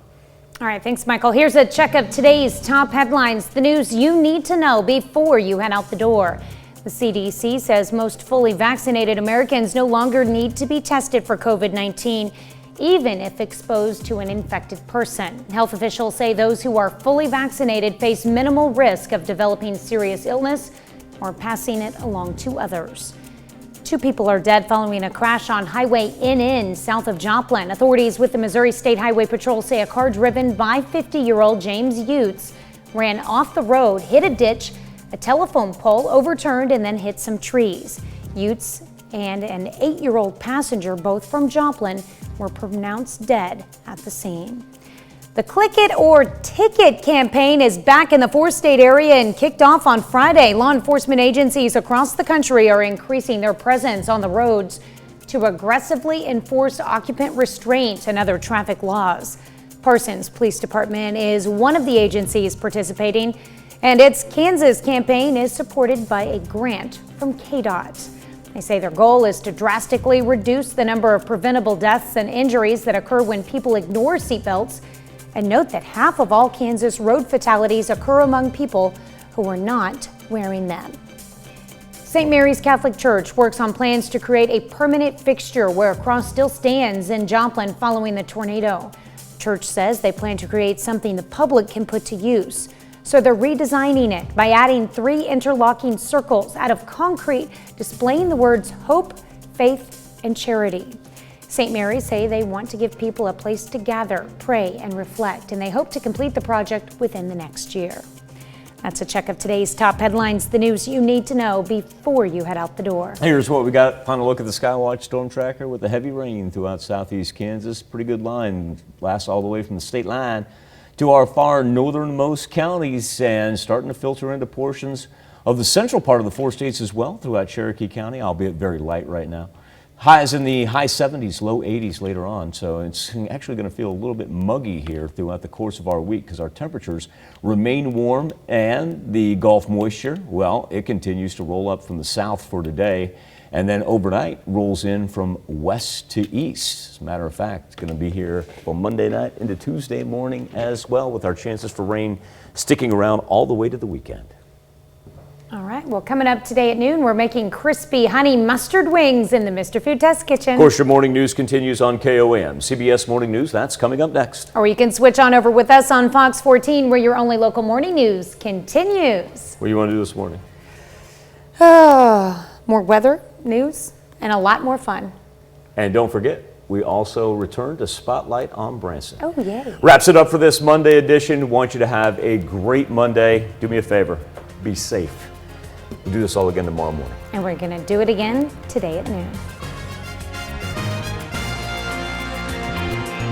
All right, thanks, Michael. Here's a check of today's top headlines, the news you need to know before you head out the door. The CDC says most fully vaccinated Americans no longer need to be tested for COVID-19, even if exposed to an infected person. Health officials say those who are fully vaccinated face minimal risk of developing serious illness or passing it along to others. 2 people are dead following a crash on Highway NN south of Joplin. Authorities with the Missouri State Highway Patrol say a car driven by 50-year-old James Utes ran off the road, hit a ditch, a telephone pole, overturned, and then hit some trees. Utes and an 8-year-old passenger, both from Joplin, were pronounced dead at the scene. The Click It or Ticket campaign is back in the 4-state area and kicked off on Friday. Law enforcement agencies across the country are increasing their presence on the roads to aggressively enforce occupant restraint and other traffic laws. Parsons Police Department is one of the agencies participating, and its Kansas campaign is supported by a grant from KDOT. They say their goal is to drastically reduce the number of preventable deaths and injuries that occur when people ignore seatbelts, and note that half of all Kansas road fatalities occur among people who are not wearing them. St. Mary's Catholic Church works on plans to create a permanent fixture where a cross still stands in Joplin following the tornado. Church says they plan to create something the public can put to use. So they're redesigning it by adding 3 interlocking circles out of concrete displaying the words hope, faith, and charity. St. Mary's say they want to give people a place to gather, pray, and reflect, and they hope to complete the project within the next year. That's a check of today's top headlines, the news you need to know before you head out the door. Here's what we got. Final look at the Skywatch storm tracker with the heavy rain throughout southeast Kansas. Pretty good line, lasts all the way from the state line to our far northernmost counties and starting to filter into portions of the central part of the 4 states as well throughout Cherokee County, albeit very light right now. Highs in the high 70s, low 80s later on, so it's actually going to feel a little bit muggy here throughout the course of our week because our temperatures remain warm and the Gulf moisture, well, it continues to roll up from the south for today and then overnight rolls in from west to east. As a matter of fact, it's going to be here from Monday night into Tuesday morning as well, with our chances for rain sticking around all the way to the weekend. All right, well, coming up today at noon, we're making crispy honey mustard wings in the Mr. Food Test Kitchen. Of course, your morning news continues on KOAM. CBS Morning News, that's coming up next. Or you can switch on over with us on Fox 14, where your only local morning news continues. What do you want to do this morning? More weather, news, and a lot more fun. And don't forget, we also return to Spotlight on Branson. Oh, yay. Wraps it up for this Monday edition. Want you to have a great Monday. Do me a favor, be safe. We'll do this all again tomorrow morning. And we're going to do it again today at noon.